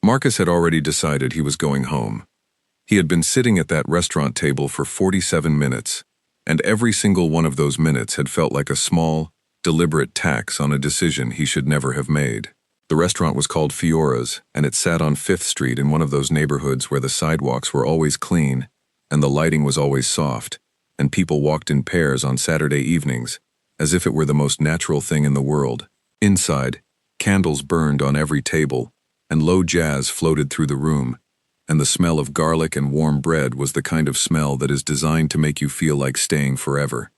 Marcus had already decided he was going home. He had been sitting at that restaurant table for 47 minutes, and every single one of those minutes had felt like a small, deliberate tax on a decision he should never have made. The restaurant was called Fiora's, and it sat on 5th Street in one of those neighborhoods where the sidewalks were always clean, and the lighting was always soft, and people walked in pairs on Saturday evenings, as if it were the most natural thing in the world. Inside, candles burned on every table, and low jazz floated through the room, and the smell of garlic and warm bread was the kind of smell that is designed to make you feel like staying forever.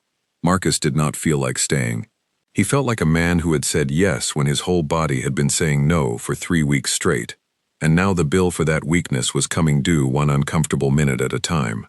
Marcus did not feel like staying. He felt like a man who had said yes when his whole body had been saying no for 3 weeks straight, and now the bill for that weakness was coming due one uncomfortable minute at a time.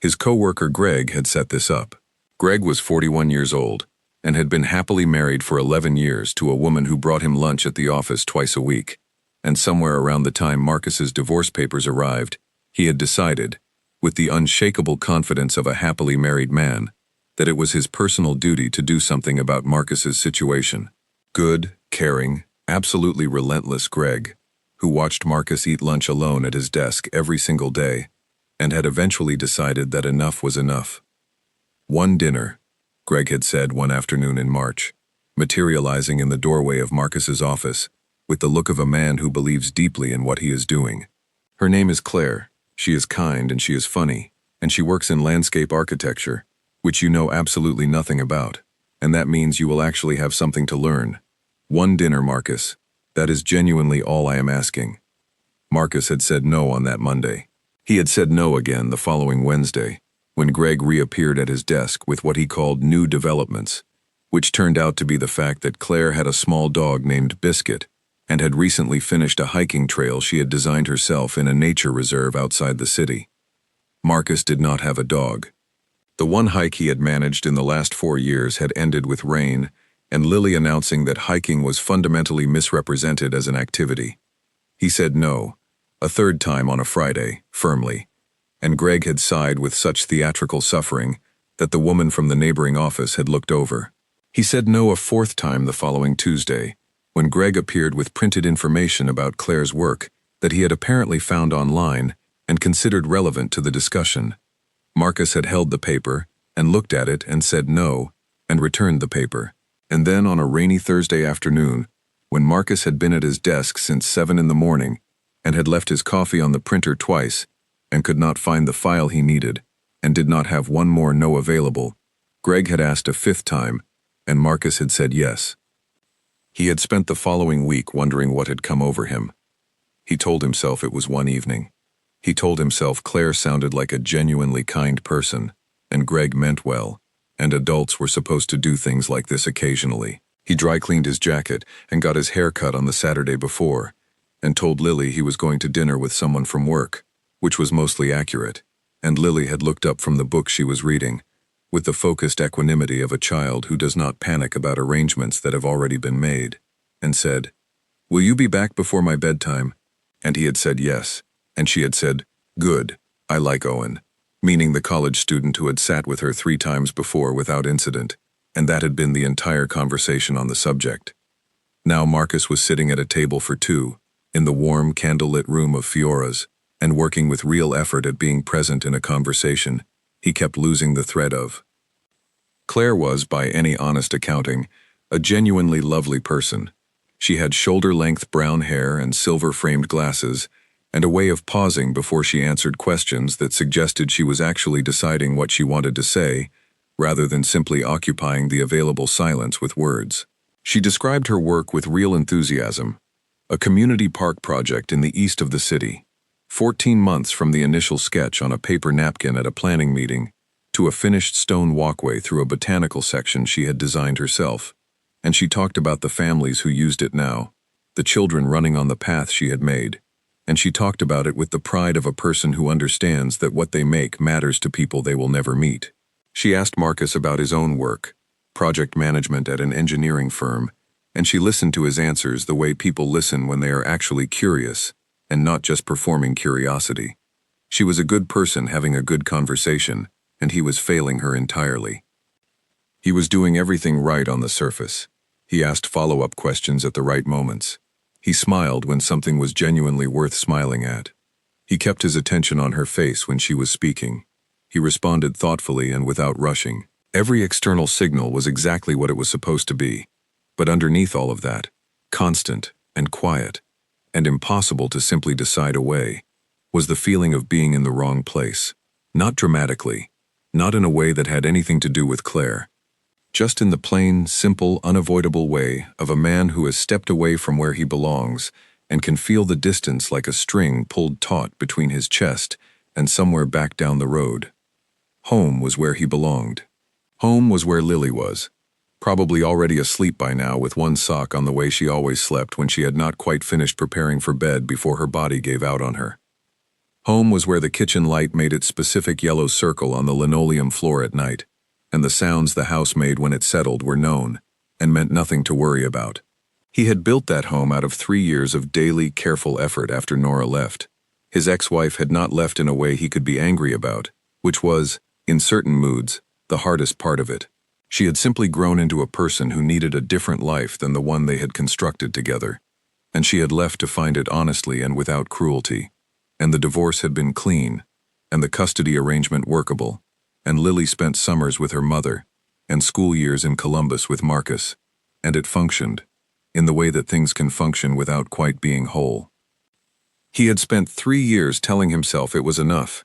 His co-worker Greg had set this up. Greg was 41 years old, and had been happily married for 11 years to a woman who brought him lunch at the office twice a week. And somewhere around the time Marcus's divorce papers arrived, he had decided, with the unshakable confidence of a happily married man, that it was his personal duty to do something about Marcus's situation. Good, caring, absolutely relentless Greg, who watched Marcus eat lunch alone at his desk every single day, and had eventually decided that enough was enough. One dinner, Greg had said one afternoon in March, materializing in the doorway of Marcus's office, with the look of a man who believes deeply in what he is doing. Her name is Claire. She is kind and she is funny, and she works in landscape architecture, which you know absolutely nothing about, and that means you will actually have something to learn. One dinner, Marcus. That is genuinely all I am asking. Marcus had said no on that Monday. He had said no again the following Wednesday, when Greg reappeared at his desk with what he called new developments, which turned out to be the fact that Claire had a small dog named Biscuit, and had recently finished a hiking trail she had designed herself in a nature reserve outside the city. Marcus did not have a dog. The one hike he had managed in the last 4 years had ended with rain, and Lily announcing that hiking was fundamentally misrepresented as an activity. He said no, a third time on a Friday, firmly, and Greg had sighed with such theatrical suffering that the woman from the neighboring office had looked over. He said no a fourth time the following Tuesday, when Greg appeared with printed information about Claire's work that he had apparently found online and considered relevant to the discussion. Marcus had held the paper and looked at it and said no, and returned the paper. And then on a rainy Thursday afternoon, when Marcus had been at his desk since 7 in the morning and had left his coffee on the printer twice and could not find the file he needed and did not have one more no available, Greg had asked a 5th time, and Marcus had said yes. He had spent the following week wondering what had come over him. He told himself it was one evening. He told himself Claire sounded like a genuinely kind person, and Greg meant well, and adults were supposed to do things like this occasionally. He dry cleaned his jacket and got his hair cut on the Saturday before, and told Lily he was going to dinner with someone from work, which was mostly accurate, and Lily had looked up from the book she was reading, with the focused equanimity of a child who does not panic about arrangements that have already been made, and said, "Will you be back before my bedtime?" And he had said yes, and she had said, "Good, I like Owen," meaning the college student who had sat with her 3 times before without incident, and that had been the entire conversation on the subject. Now Marcus was sitting at a table for 2, in the warm, candlelit room of Fiora's, and working with real effort at being present in a conversation he kept losing the thread of. Claire was, by any honest accounting, a genuinely lovely person. She had shoulder-length brown hair and silver-framed glasses, and a way of pausing before she answered questions that suggested she was actually deciding what she wanted to say, rather than simply occupying the available silence with words. She described her work with real enthusiasm, a community park project in the east of the city, 14 months from the initial sketch on a paper napkin at a planning meeting, to a finished stone walkway through a botanical section she had designed herself, and she talked about the families who used it now, the children running on the path she had made, and she talked about it with the pride of a person who understands that what they make matters to people they will never meet. She asked Marcus about his own work, project management at an engineering firm, and she listened to his answers the way people listen when they are actually curious, and not just performing curiosity. She was a good person having a good conversation, and he was failing her entirely. He was doing everything right on the surface. He asked follow-up questions at the right moments. He smiled when something was genuinely worth smiling at. He kept his attention on her face when she was speaking. He responded thoughtfully and without rushing. Every external signal was exactly what it was supposed to be. But underneath all of that, constant and quiet, and impossible to simply decide away, was the feeling of being in the wrong place. Not dramatically, not in a way that had anything to do with Claire. Just in the plain, simple, unavoidable way of a man who has stepped away from where he belongs and can feel the distance like a string pulled taut between his chest and somewhere back down the road. Home was where he belonged. Home was where Lily was, probably already asleep by now with one sock on the way she always slept when she had not quite finished preparing for bed before her body gave out on her. Home was where the kitchen light made its specific yellow circle on the linoleum floor at night, and the sounds the house made when it settled were known and meant nothing to worry about. He had built that home out of 3 years of daily, careful effort after Nora left. His ex-wife had not left in a way he could be angry about, which was, in certain moods, the hardest part of it. She had simply grown into a person who needed a different life than the one they had constructed together, and she had left to find it honestly and without cruelty. And the divorce had been clean, and the custody arrangement workable, and Lily spent summers with her mother, and school years in Columbus with Marcus, and it functioned, in the way that things can function without quite being whole. He had spent 3 years telling himself it was enough.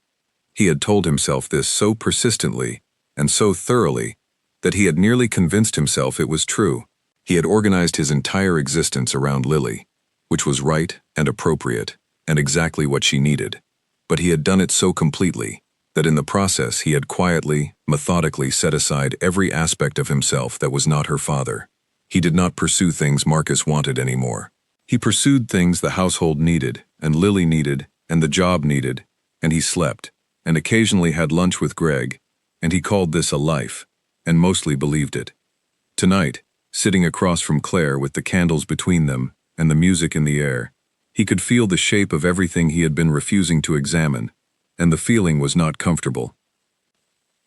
He had told himself this so persistently and so thoroughly that he had nearly convinced himself it was true. He had organized his entire existence around Lily, which was right and appropriate and exactly what she needed. But he had done it so completely that in the process he had quietly, methodically set aside every aspect of himself that was not her father. He did not pursue things Marcus wanted anymore. He pursued things the household needed, and Lily needed, and the job needed, and he slept, and occasionally had lunch with Greg, and he called this a life, and mostly believed it. Tonight, sitting across from Claire with the candles between them and the music in the air, he could feel the shape of everything he had been refusing to examine, and the feeling was not comfortable.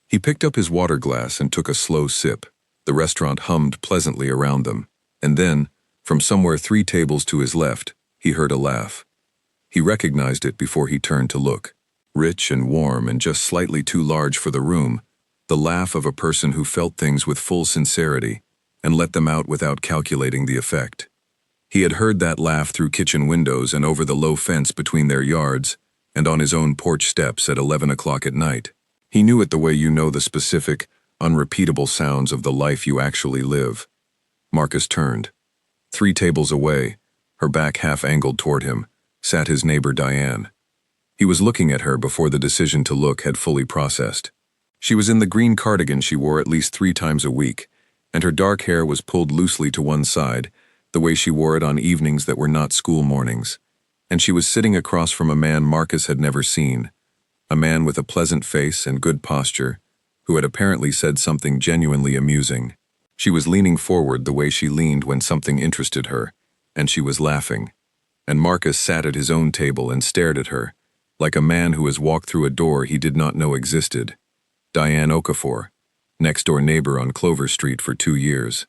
He picked up his water glass and took a slow sip. The restaurant hummed pleasantly around them, and then, from somewhere 3 tables to his left, he heard a laugh. He recognized it before he turned to look. Rich and warm and just slightly too large for the room, the laugh of a person who felt things with full sincerity and let them out without calculating the effect. He had heard that laugh through kitchen windows and over the low fence between their yards, and on his own porch steps at 11 o'clock at night. He knew it the way you know the specific, unrepeatable sounds of the life you actually live. Marcus turned. 3 tables away, her back half-angled toward him, sat his neighbor Diane. He was looking at her before the decision to look had fully processed. She was in the green cardigan she wore at least 3 times a week, and her dark hair was pulled loosely to one side, the way she wore it on evenings that were not school mornings. And she was sitting across from a man Marcus had never seen, a man with a pleasant face and good posture, who had apparently said something genuinely amusing. She was leaning forward the way she leaned when something interested her, and she was laughing. And Marcus sat at his own table and stared at her, like a man who has walked through a door he did not know existed. Diane Okafor, next-door neighbor on Clover Street for 2 years,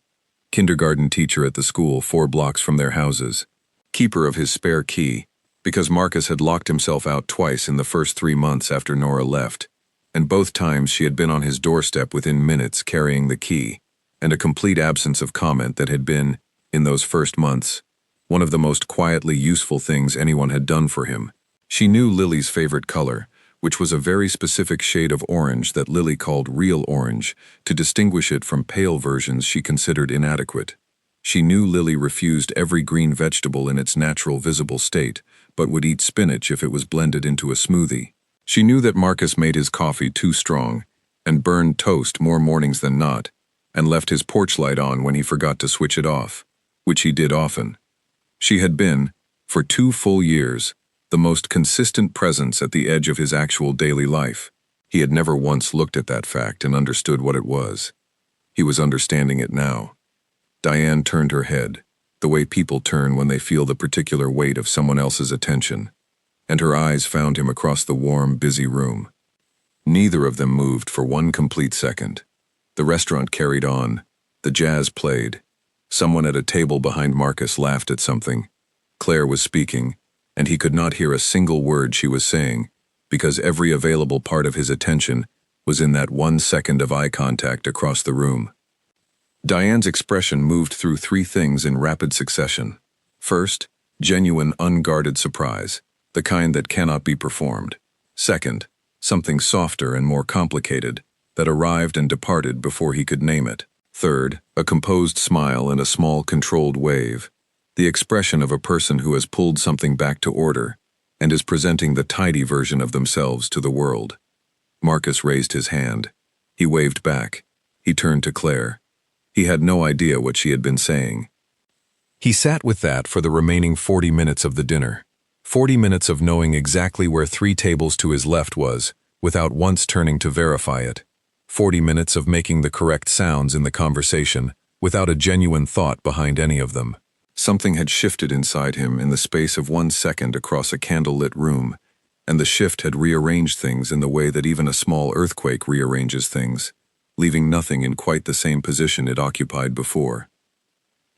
kindergarten teacher at the school 4 blocks from their houses, keeper of his spare key, because Marcus had locked himself out twice in the first 3 months after Nora left, and both times she had been on his doorstep within minutes carrying the key, and a complete absence of comment that had been, in those first months, one of the most quietly useful things anyone had done for him. She knew Lily's favorite color, which was a very specific shade of orange that Lily called real orange, to distinguish it from pale versions she considered inadequate. She knew Lily refused every green vegetable in its natural visible state, but would eat spinach if it was blended into a smoothie. She knew that Marcus made his coffee too strong, and burned toast more mornings than not, and left his porch light on when he forgot to switch it off, which he did often. She had been, for 2 full years, the most consistent presence at the edge of his actual daily life. He had never once looked at that fact and understood what it was. He was understanding it now. Diane turned her head, the way people turn when they feel the particular weight of someone else's attention, and her eyes found him across the warm, busy room. Neither of them moved for 1 complete second. The restaurant carried on. The jazz played. Someone at a table behind Marcus laughed at something, Claire was speaking, and he could not hear a single word she was saying, because every available part of his attention was in that 1 second of eye contact across the room. Diane's expression moved through three things in rapid succession. First, genuine, unguarded surprise, the kind that cannot be performed. Second, something softer and more complicated, that arrived and departed before he could name it. Third, a composed smile and a small controlled wave, the expression of a person who has pulled something back to order and is presenting the tidy version of themselves to the world. Marcus raised his hand. He waved back. He turned to Claire. He had no idea what she had been saying. He sat with that for the remaining 40 minutes of the dinner. 40 minutes of knowing exactly where 3 tables to his left was, without once turning to verify it. 40 minutes of making the correct sounds in the conversation, without a genuine thought behind any of them. Something had shifted inside him in the space of 1 second across a candlelit room, and the shift had rearranged things in the way that even a small earthquake rearranges things, leaving nothing in quite the same position it occupied before.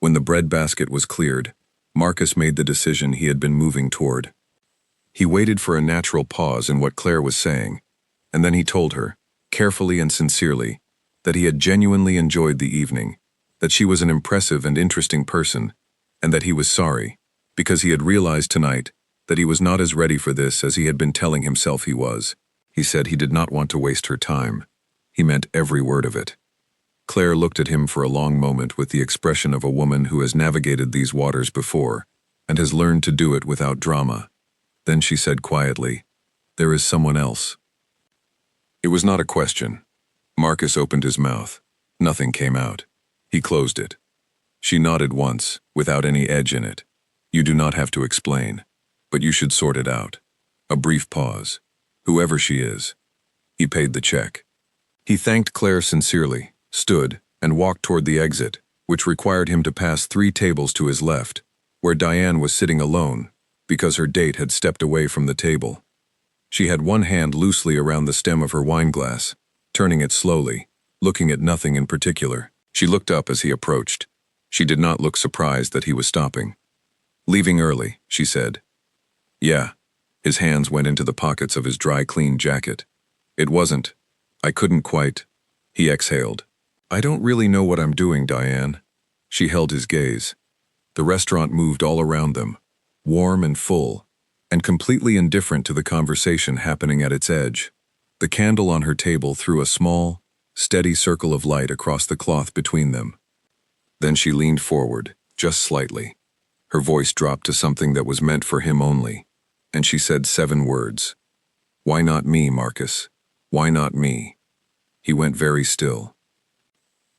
When the breadbasket was cleared, Marcus made the decision he had been moving toward. He waited for a natural pause in what Claire was saying, and then he told her, carefully and sincerely, that he had genuinely enjoyed the evening, that she was an impressive and interesting person, and that he was sorry, because he had realized tonight that he was not as ready for this as he had been telling himself he was. He said he did not want to waste her time. He meant every word of it. Claire looked at him for a long moment with the expression of a woman who has navigated these waters before and has learned to do it without drama. Then she said quietly, "There is someone else." It was not a question. Marcus opened his mouth. Nothing came out. He closed it. She nodded once, without any edge in it. "You do not have to explain, but you should sort it out." A brief pause. "Whoever she is." He paid the check. He thanked Claire sincerely, stood, and walked toward the exit, which required him to pass 3 tables to his left, where Diane was sitting alone, because her date had stepped away from the table. She had one hand loosely around the stem of her wineglass, turning it slowly, looking at nothing in particular. She looked up as he approached. She did not look surprised that he was stopping. "Leaving early," she said. "Yeah." His hands went into the pockets of his dry-clean jacket. "It wasn't. I couldn't quite." He exhaled. "I don't really know what I'm doing, Diane." She held his gaze. The restaurant moved all around them, warm and full, and completely indifferent to the conversation happening at its edge. The candle on her table threw a small, steady circle of light across the cloth between them. Then she leaned forward, just slightly. Her voice dropped to something that was meant for him only, and she said 7 words. "Why not me, Marcus? Why not me?" He went very still.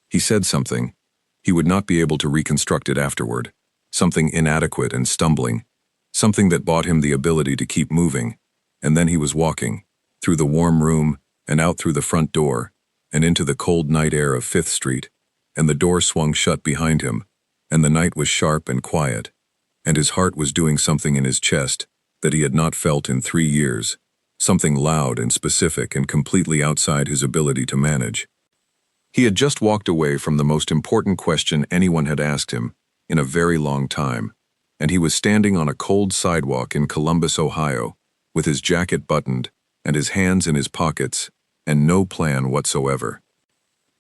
He said something. He would not be able to reconstruct it afterward. Something inadequate and stumbling. Something that bought him the ability to keep moving. And then he was walking, through the warm room, and out through the front door, and into the cold night air of 5th Street, and the door swung shut behind him, and the night was sharp and quiet, and his heart was doing something in his chest that he had not felt in 3 years, something loud and specific and completely outside his ability to manage. He had just walked away from the most important question anyone had asked him in a very long time, and he was standing on a cold sidewalk in Columbus, Ohio, with his jacket buttoned and his hands in his pockets, and no plan whatsoever.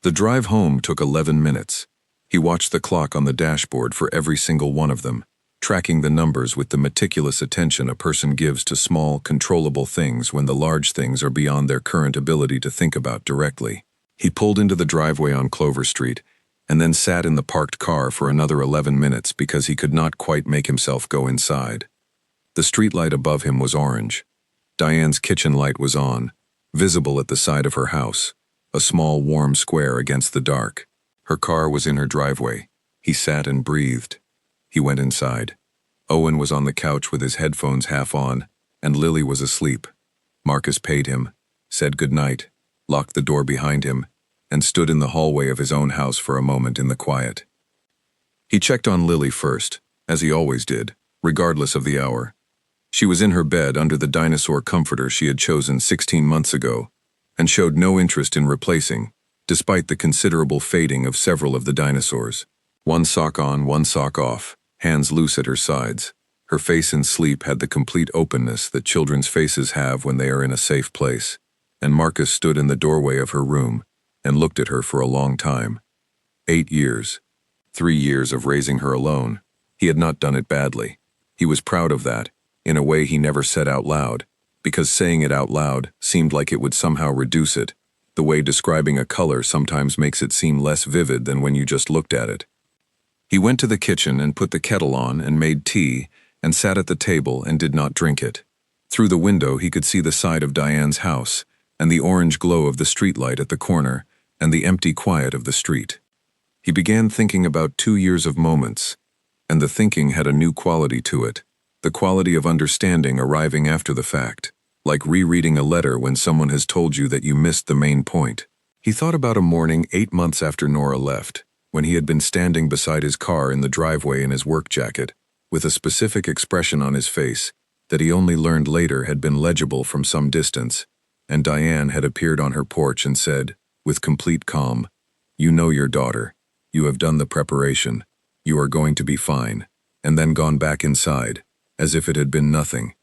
The drive home took 11 minutes. He watched the clock on the dashboard for every single one of them, tracking the numbers with the meticulous attention a person gives to small, controllable things when the large things are beyond their current ability to think about directly. He pulled into the driveway on Clover Street, and then sat in the parked car for another 11 minutes because he could not quite make himself go inside. The streetlight above him was orange. Diane's kitchen light was on, visible at the side of her house, a small warm square against the dark. Her car was in her driveway. He sat and breathed. He went inside. Owen was on the couch with his headphones half on, and Lily was asleep. Marcus paid him, said goodnight, locked the door behind him, and stood in the hallway of his own house for a moment in the quiet. He checked on Lily first, as he always did, regardless of the hour. She was in her bed under the dinosaur comforter she had chosen 16 months ago, and showed no interest in replacing, despite the considerable fading of several of the dinosaurs. One sock on, one sock off, hands loose at her sides, Her face in sleep had the complete openness that children's faces have when they are in a safe place, and Marcus stood in the doorway of her room and looked at her for a long time. 8 years. 3 years of raising her alone. He had not done it badly. He was proud of that, in a way he never said out loud, because saying it out loud seemed like it would somehow reduce it, the way describing a color sometimes makes it seem less vivid than when you just looked at it. He went to the kitchen and put the kettle on and made tea and sat at the table and did not drink it. Through the window he could see the side of Diane's house and the orange glow of the streetlight at the corner and the empty quiet of the street. He began thinking about 2 years of moments, and the thinking had a new quality to it, the quality of understanding arriving after the fact, like rereading a letter when someone has told you that you missed the main point. He thought about a morning 8 months after Nora left, when he had been standing beside his car in the driveway in his work jacket, with a specific expression on his face that he only learned later had been legible from some distance, and Diane had appeared on her porch and said, with complete calm, "You know your daughter. You have done the preparation. You are going to be fine," and then gone back inside, as if it had been nothing.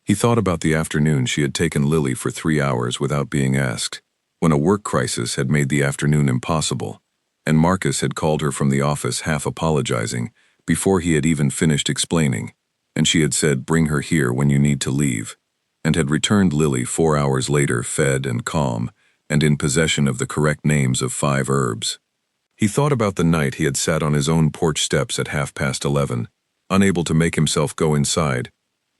He thought about the afternoon she had taken Lily for 3 hours without being asked, when a work crisis had made the afternoon impossible, and Marcus had called her from the office half apologizing before he had even finished explaining, and she had said, "Bring her here when you need to leave," and had returned Lily 4 hours later fed and calm and in possession of the correct names of 5 herbs. He thought about the night he had sat on his own porch steps at 11:30, unable to make himself go inside,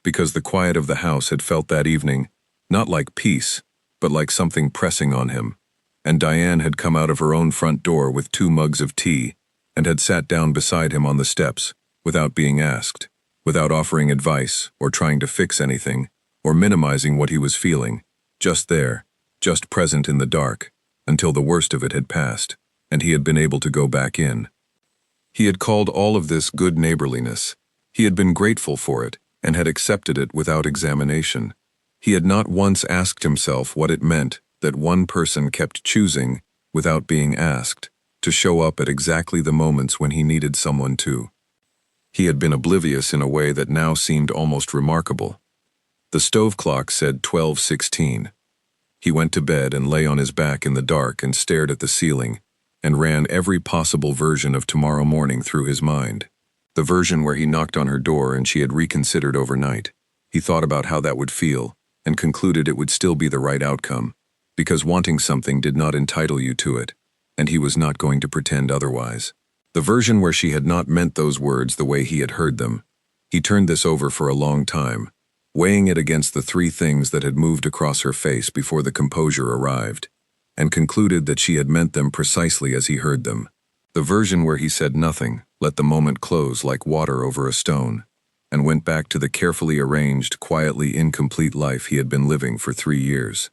because the quiet of the house had felt that evening, not like peace, but like something pressing on him, and Diane had come out of her own front door with 2 mugs of tea, and had sat down beside him on the steps, without being asked, without offering advice, or trying to fix anything, or minimizing what he was feeling, just there, just present in the dark, until the worst of it had passed, and he had been able to go back in. He had called all of this good neighborliness. He had been grateful for it, and had accepted it without examination. He had not once asked himself what it meant that one person kept choosing, without being asked, to show up at exactly the moments when he needed someone to. He had been oblivious in a way that now seemed almost remarkable. The stove clock said 12:16. He went to bed and lay on his back in the dark and stared at the ceiling, and ran every possible version of tomorrow morning through his mind. The version where he knocked on her door and she had reconsidered overnight. He thought about how that would feel, and concluded it would still be the right outcome, because wanting something did not entitle you to it, and he was not going to pretend otherwise. The version where she had not meant those words the way he had heard them. He turned this over for a long time, weighing it against the 3 things that had moved across her face before the composure arrived, and concluded that she had meant them precisely as he heard them. The version where he said nothing, let the moment close like water over a stone, and went back to the carefully arranged, quietly incomplete life he had been living for 3 years.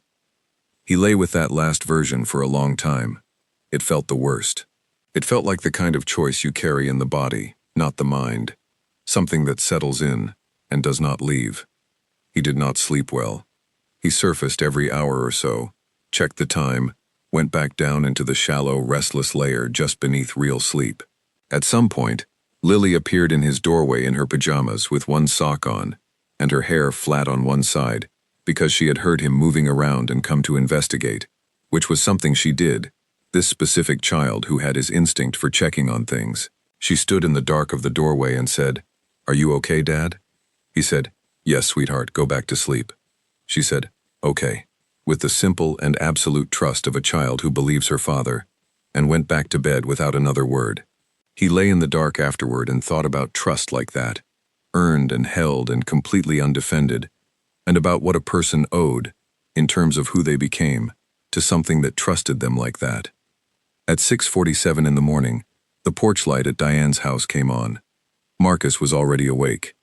He lay with that last version for a long time. It felt the worst. It felt like the kind of choice you carry in the body, not the mind, something that settles in and does not leave. He did not sleep well. He surfaced every hour or so, checked the time, went back down into the shallow, restless layer just beneath real sleep. At some point, Lily appeared in his doorway in her pajamas with one sock on, and her hair flat on one side, because she had heard him moving around and come to investigate, which was something she did, this specific child who had his instinct for checking on things. She stood in the dark of the doorway and said, "Are you okay, Dad?" He said, "Yes, sweetheart, go back to sleep." She said, "Okay," with the simple and absolute trust of a child who believes her father, and went back to bed without another word. He lay in the dark afterward and thought about trust like that, earned and held and completely undefended, and about what a person owed, in terms of who they became, to something that trusted them like that. At 6:47 in the morning, the porch light at Diane's house came on. Marcus was already awake.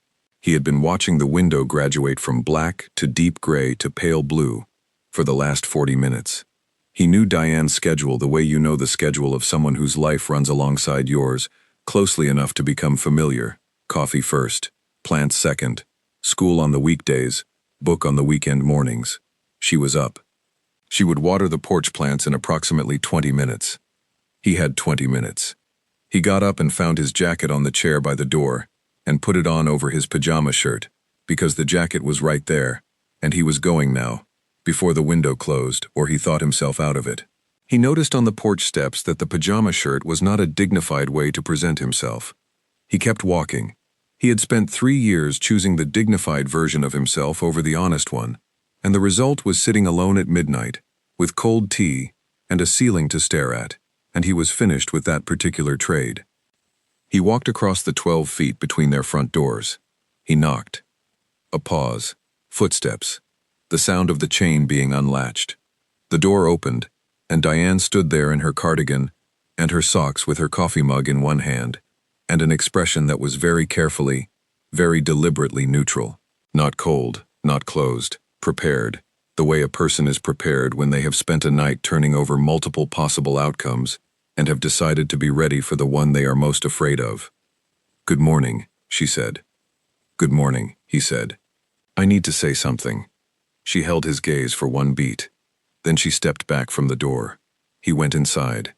He had been watching the window graduate from black to deep gray to pale blue for the last 40 minutes. He knew Diane's schedule the way you know the schedule of someone whose life runs alongside yours, closely enough to become familiar. Coffee first, plants second, school on the weekdays, book on the weekend mornings. She was up. She would water the porch plants in approximately 20 minutes. He had 20 minutes. He got up and found his jacket on the chair by the door, and put it on over his pajama shirt, because the jacket was right there, and he was going now, before the window closed or he thought himself out of it. He noticed on the porch steps that the pajama shirt was not a dignified way to present himself. He kept walking. He had spent 3 years choosing the dignified version of himself over the honest one, and the result was sitting alone at midnight, with cold tea and a ceiling to stare at, and he was finished with that particular trade. He walked across the 12 feet between their front doors. He knocked. A pause. Footsteps. The sound of the chain being unlatched. The door opened, and Diane stood there in her cardigan and her socks with her coffee mug in one hand, and an expression that was very carefully, very deliberately neutral. Not cold, not closed, prepared, the way a person is prepared when they have spent a night turning over multiple possible outcomes and have decided to be ready for the one they are most afraid of. "Good morning," she said. "Good morning," he said. "I need to say something." She held his gaze for one beat. Then she stepped back from the door. He went inside.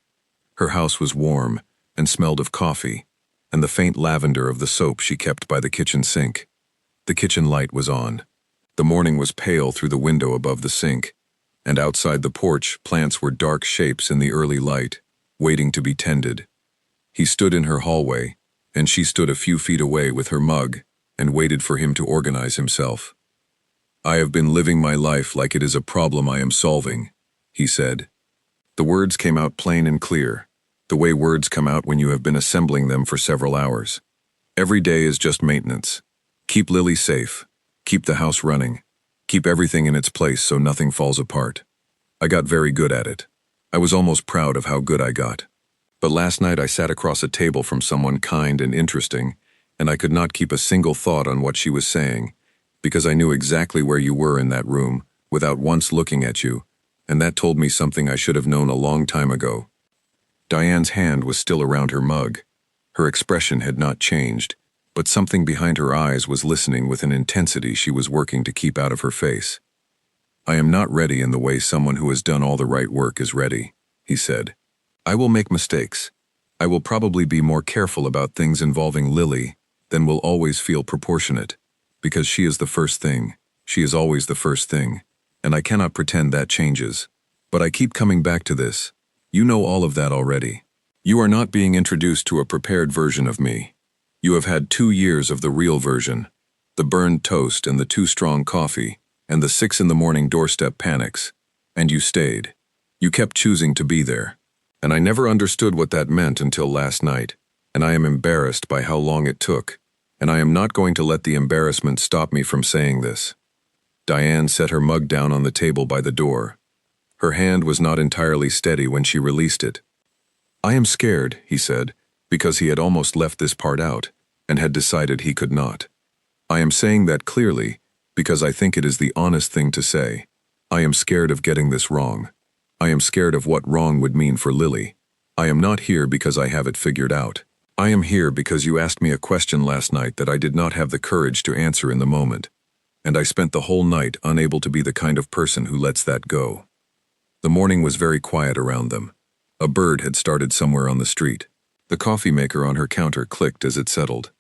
Her house was warm and smelled of coffee and the faint lavender of the soap she kept by the kitchen sink. The kitchen light was on. The morning was pale through the window above the sink, and outside the porch plants were dark shapes in the early light, waiting to be tended. He stood in her hallway, and she stood a few feet away with her mug and waited for him to organize himself. "I have been living my life like it is a problem I am solving," he said. The words came out plain and clear, the way words come out when you have been assembling them for several hours. Every day is just maintenance. Keep Lily safe. Keep the house running. Keep everything in its place so nothing falls apart. I got very good at it. I was almost proud of how good I got. But last night I sat across a table from someone kind and interesting, and I could not keep a single thought on what she was saying, because I knew exactly where you were in that room, without once looking at you, and that told me something I should have known a long time ago." Diane's hand was still around her mug. Her expression had not changed, but something behind her eyes was listening with an intensity she was working to keep out of her face. "I am not ready in the way someone who has done all the right work is ready," he said. "I will make mistakes. I will probably be more careful about things involving Lily than will always feel proportionate, because she is the first thing. She is always the first thing, and I cannot pretend that changes. But I keep coming back to this. You know all of that already. You are not being introduced to a prepared version of me. You have had 2 years of the real version, the burned toast and the too strong coffee, and the 6 in the morning doorstep panics, and you stayed. You kept choosing to be there, and I never understood what that meant until last night, and I am embarrassed by how long it took, and I am not going to let the embarrassment stop me from saying this." Diane set her mug down on the table by the door. Her hand was not entirely steady when she released it. "I am scared," he said, because he had almost left this part out, and had decided he could not. "I am saying that clearly, because I think it is the honest thing to say. I am scared of getting this wrong. I am scared of what wrong would mean for Lily. I am not here because I have it figured out. I am here because you asked me a question last night that I did not have the courage to answer in the moment, and I spent the whole night unable to be the kind of person who lets that go." The morning was very quiet around them. A bird had started somewhere on the street. The coffee maker on her counter clicked as it settled.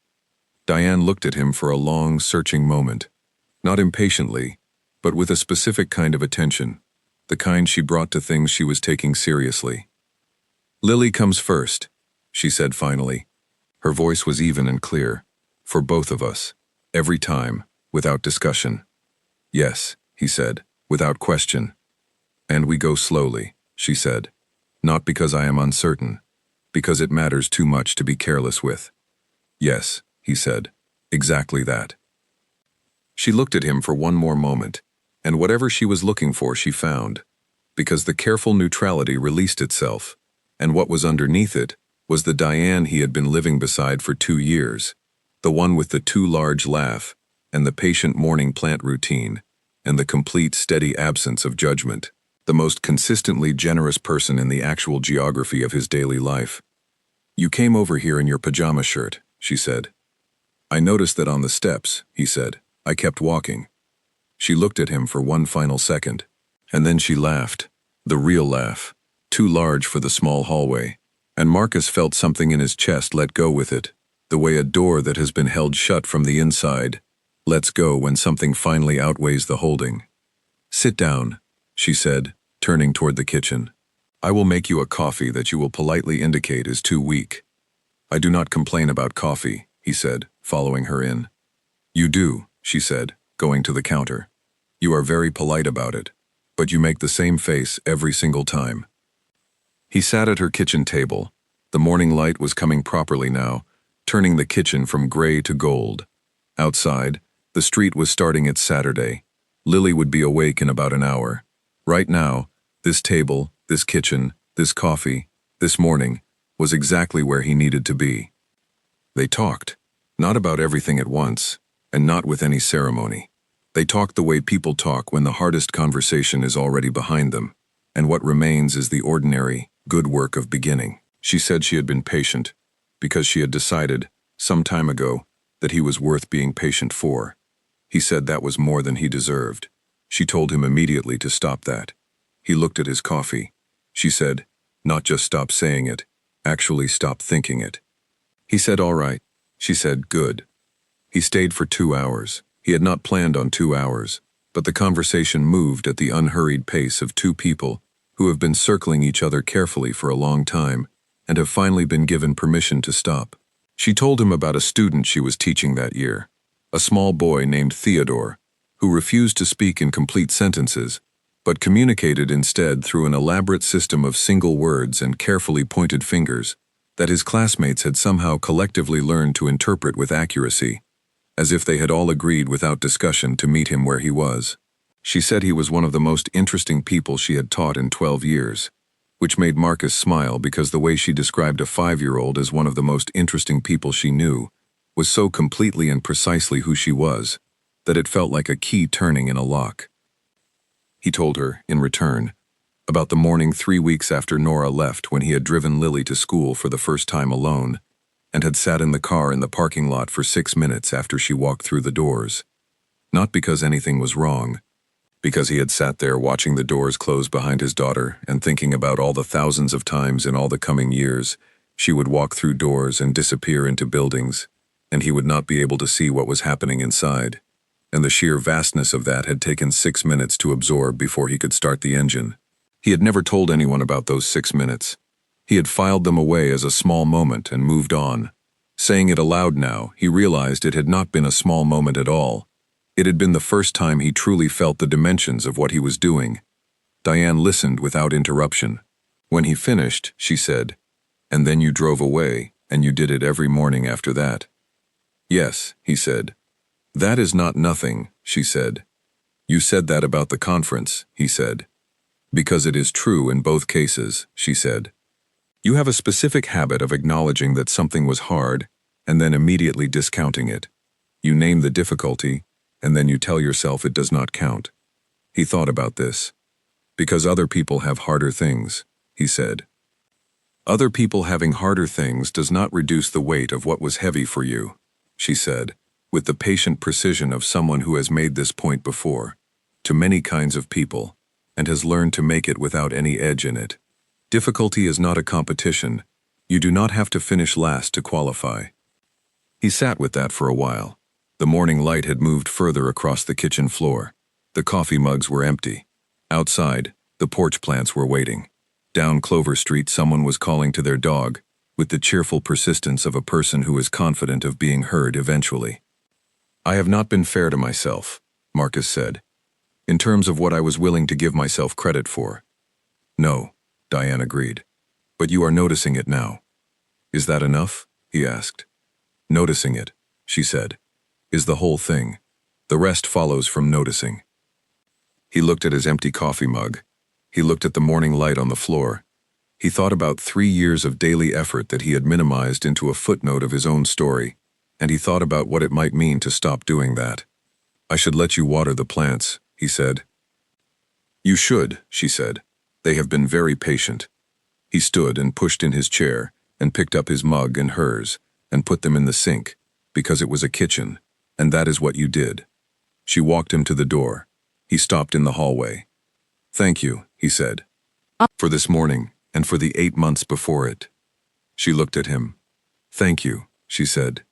Diane looked at him for a long, searching moment, not impatiently, but with a specific kind of attention, the kind she brought to things she was taking seriously. "Lily comes first," she said finally. Her voice was even and clear, for both of us, every time, without discussion. "Yes," he said, "without question." "And we go slowly," she said, "not because I am uncertain, because it matters too much to be careless with." "Yes," he said, "exactly that." She looked at him for one more moment, and whatever she was looking for she found, because the careful neutrality released itself, and what was underneath it was the Diane he had been living beside for 2 years, the one with the too large laugh, and the patient morning plant routine, and the complete steady absence of judgment, the most consistently generous person in the actual geography of his daily life. "You came over here in your pajama shirt," she said. "I noticed that on the steps," he said. "I kept walking." She looked at him for one final second, and then she laughed, the real laugh, too large for the small hallway, and Marcus felt something in his chest let go with it, the way a door that has been held shut from the inside lets go when something finally outweighs the holding. "Sit down," she said, turning toward the kitchen. "I will make you a coffee that you will politely indicate is too weak." "I do not complain about coffee," he said, following her in. "You do," she said, going to the counter. "You are very polite about it, but you make the same face every single time." He sat at her kitchen table. The morning light was coming properly now, turning the kitchen from gray to gold. Outside, the street was starting its Saturday. Lily would be awake in about an hour. Right now, this table, this kitchen, this coffee, this morning, was exactly where he needed to be. They talked, not about everything at once, and not with any ceremony. They talked the way people talk when the hardest conversation is already behind them, and what remains is the ordinary, good work of beginning. She said she had been patient, because she had decided, some time ago, that he was worth being patient for. He said that was more than he deserved. She told him immediately to stop that. He looked at his coffee. She said, not just stop saying it, actually stop thinking it. He said, all right. She said, good. He stayed for 2 hours. He had not planned on 2 hours, but the conversation moved at the unhurried pace of two people who have been circling each other carefully for a long time and have finally been given permission to stop. She told him about a student she was teaching that year, a small boy named Theodore, who refused to speak in complete sentences, but communicated instead through an elaborate system of single words and carefully pointed fingers that his classmates had somehow collectively learned to interpret with accuracy, as if they had all agreed without discussion to meet him where he was. She said he was one of the most interesting people she had taught in 12 years, which made Marcus smile because the way she described a 5-year-old as one of the most interesting people she knew was so completely and precisely who she was that it felt like a key turning in a lock. He told her, in return, about the morning 3 weeks after Nora left when he had driven Lily to school for the first time alone and had sat in the car in the parking lot for 6 minutes after she walked through the doors. Not because anything was wrong, because he had sat there watching the doors close behind his daughter and thinking about all the thousands of times in all the coming years she would walk through doors and disappear into buildings, and he would not be able to see what was happening inside. And the sheer vastness of that had taken 6 minutes to absorb before he could start the engine. He had never told anyone about those 6 minutes. He had filed them away as a small moment and moved on. Saying it aloud now, he realized it had not been a small moment at all. It had been the first time he truly felt the dimensions of what he was doing. Diane listened without interruption. When he finished, she said, "And then you drove away, and you did it every morning after that." "Yes," he said. "That is not nothing," she said. "You said that about the conference," he said. "Because it is true in both cases," she said. "You have a specific habit of acknowledging that something was hard and then immediately discounting it. You name the difficulty, and then you tell yourself it does not count." He thought about this. "Because other people have harder things," he said. "Other people having harder things does not reduce the weight of what was heavy for you," she said, with the patient precision of someone who has made this point before, to many kinds of people, and has learned to make it without any edge in it. Difficulty is not a competition. You do not have to finish last to qualify. He sat with that for a while. The morning light had moved further across the kitchen floor. The coffee mugs were empty. Outside, the porch plants were waiting. Down Clover Street, someone was calling to their dog, with the cheerful persistence of a person who is confident of being heard eventually. "I have not been fair to myself," Marcus said, "in terms of what I was willing to give myself credit for." "No," Diane agreed. "But you are noticing it now." "Is that enough?" he asked. "Noticing it," she said, "is the whole thing. The rest follows from noticing." He looked at his empty coffee mug. He looked at the morning light on the floor. He thought about 3 years of daily effort that he had minimized into a footnote of his own story, and he thought about what it might mean to stop doing that. "I should let you water the plants," he said. "You should," she said. "They have been very patient." He stood and pushed in his chair and picked up his mug and hers and put them in the sink, because it was a kitchen, and that is what you did. She walked him to the door. He stopped in the hallway. "Thank you," he said, "for this morning and for the 8 months before it." She looked at him. "Thank you," she said.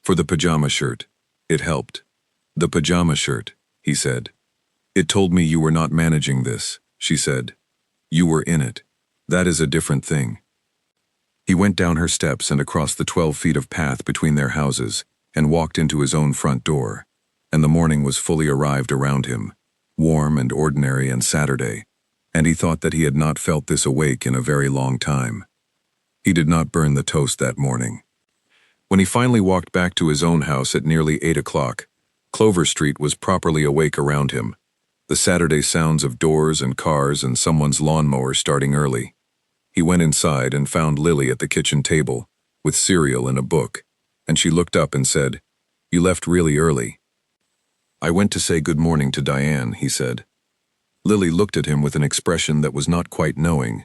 For the pajama shirt. It helped. The pajama shirt, he said. It told me you were not managing this, she said. You were in it. That is a different thing. He went down her steps and across the 12 feet of path between their houses and walked into his own front door, and the morning was fully arrived around him, warm and ordinary and Saturday, and he thought that he had not felt this awake in a very long time. He did not burn the toast that morning. When he finally walked back to his own house at nearly 8 o'clock, Clover Street was properly awake around him, the Saturday sounds of doors and cars and someone's lawnmower starting early. He went inside and found Lily at the kitchen table, with cereal and a book, and she looked up and said, "You left really early." "I went to say good morning to Diane," he said. Lily looked at him with an expression that was not quite knowing,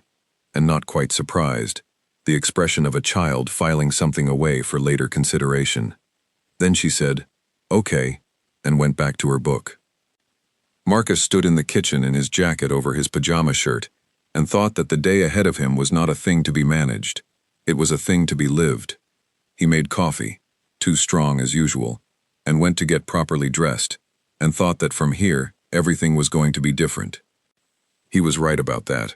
and not quite surprised, the expression of a child filing something away for later consideration. Then she said, "Okay," and went back to her book. Marcus stood in the kitchen in his jacket over his pajama shirt and thought that the day ahead of him was not a thing to be managed. It was a thing to be lived. He made coffee, too strong as usual, and went to get properly dressed, and thought that from here, everything was going to be different. He was right about that.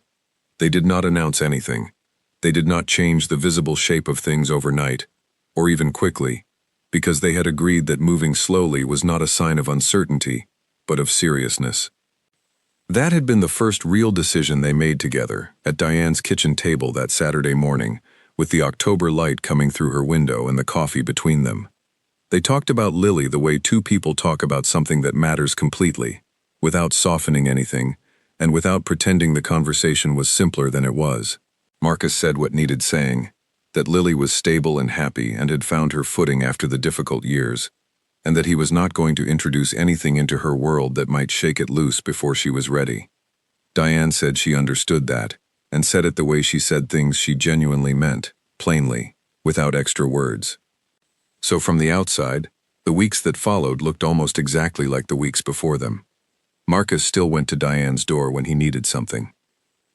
They did not announce anything. They did not change the visible shape of things overnight, or even quickly, because they had agreed that moving slowly was not a sign of uncertainty, but of seriousness. That had been the first real decision they made together, at Diane's kitchen table that Saturday morning, with the October light coming through her window and the coffee between them. They talked about Lily the way two people talk about something that matters completely, without softening anything, and without pretending the conversation was simpler than it was. Marcus said what needed saying, that Lily was stable and happy and had found her footing after the difficult years, and that he was not going to introduce anything into her world that might shake it loose before she was ready. Diane said she understood that, and said it the way she said things she genuinely meant, plainly, without extra words. So from the outside, the weeks that followed looked almost exactly like the weeks before them. Marcus still went to Diane's door when he needed something.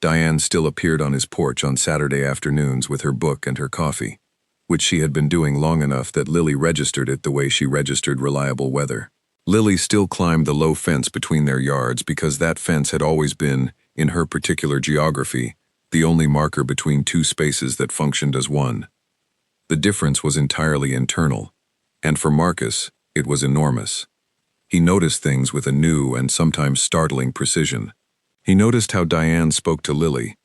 Diane still appeared on his porch on Saturday afternoons with her book and her coffee, which she had been doing long enough that Lily registered it the way she registered reliable weather. Lily still climbed the low fence between their yards because that fence had always been, in her particular geography, the only marker between two spaces that functioned as one. The difference was entirely internal, and for Marcus, it was enormous. He noticed things with a new and sometimes startling precision. He noticed how Diane spoke to Lily,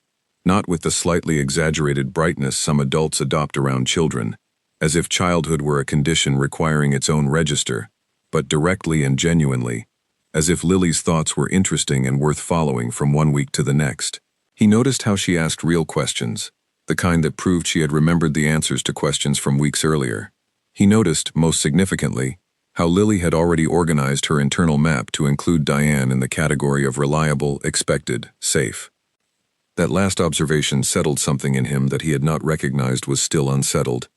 not with the slightly exaggerated brightness some adults adopt around children, as if childhood were a condition requiring its own register, but directly and genuinely, as if Lily's thoughts were interesting and worth following from one week to the next. He noticed how she asked real questions, the kind that proved she had remembered the answers to questions from weeks earlier. He noticed, most significantly, how Lily had already organized her internal map to include Diane in the category of reliable, expected, safe. That last observation settled something in him that he had not recognized was still unsettled.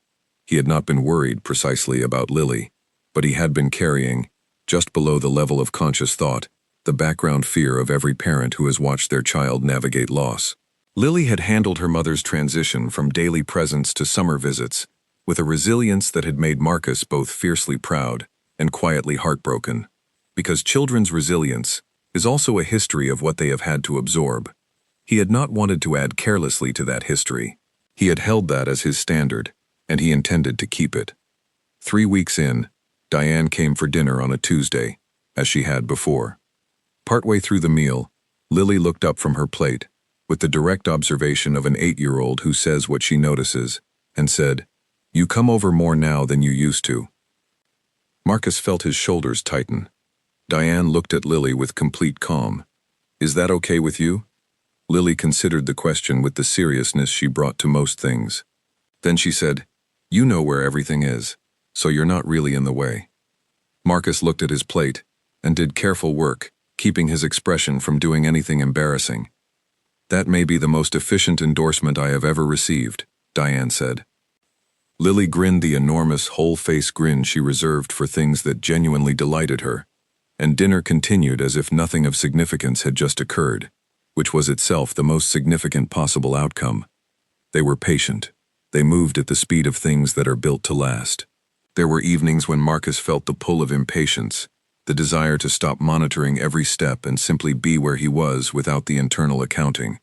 He had not been worried precisely about Lily, but he had been carrying, just below the level of conscious thought, the background fear of every parent who has watched their child navigate loss. Lily had handled her mother's transition from daily presence to summer visits with a resilience that had made Marcus both fiercely proud and quietly heartbroken, because children's resilience is also a history of what they have had to absorb. He had not wanted to add carelessly to that history. He had held that as his standard, and he intended to keep it. 3 weeks in, Diane came for dinner on a Tuesday, as she had before. Partway through the meal, Lily looked up from her plate, with the direct observation of an 8-year-old who says what she notices, and said, "You come over more now than you used to." Marcus felt his shoulders tighten. Diane looked at Lily with complete calm. "Is that okay with you?" Lily considered the question with the seriousness she brought to most things. Then she said, "You know where everything is, so you're not really in the way." Marcus looked at his plate and did careful work, keeping his expression from doing anything embarrassing. "That may be the most efficient endorsement I have ever received," Diane said. Lily grinned the enormous, whole-face grin she reserved for things that genuinely delighted her, and dinner continued as if nothing of significance had just occurred, which was itself the most significant possible outcome. They were patient. They moved at the speed of things that are built to last. There were evenings when Marcus felt the pull of impatience, the desire to stop monitoring every step and simply be where he was without the internal accounting.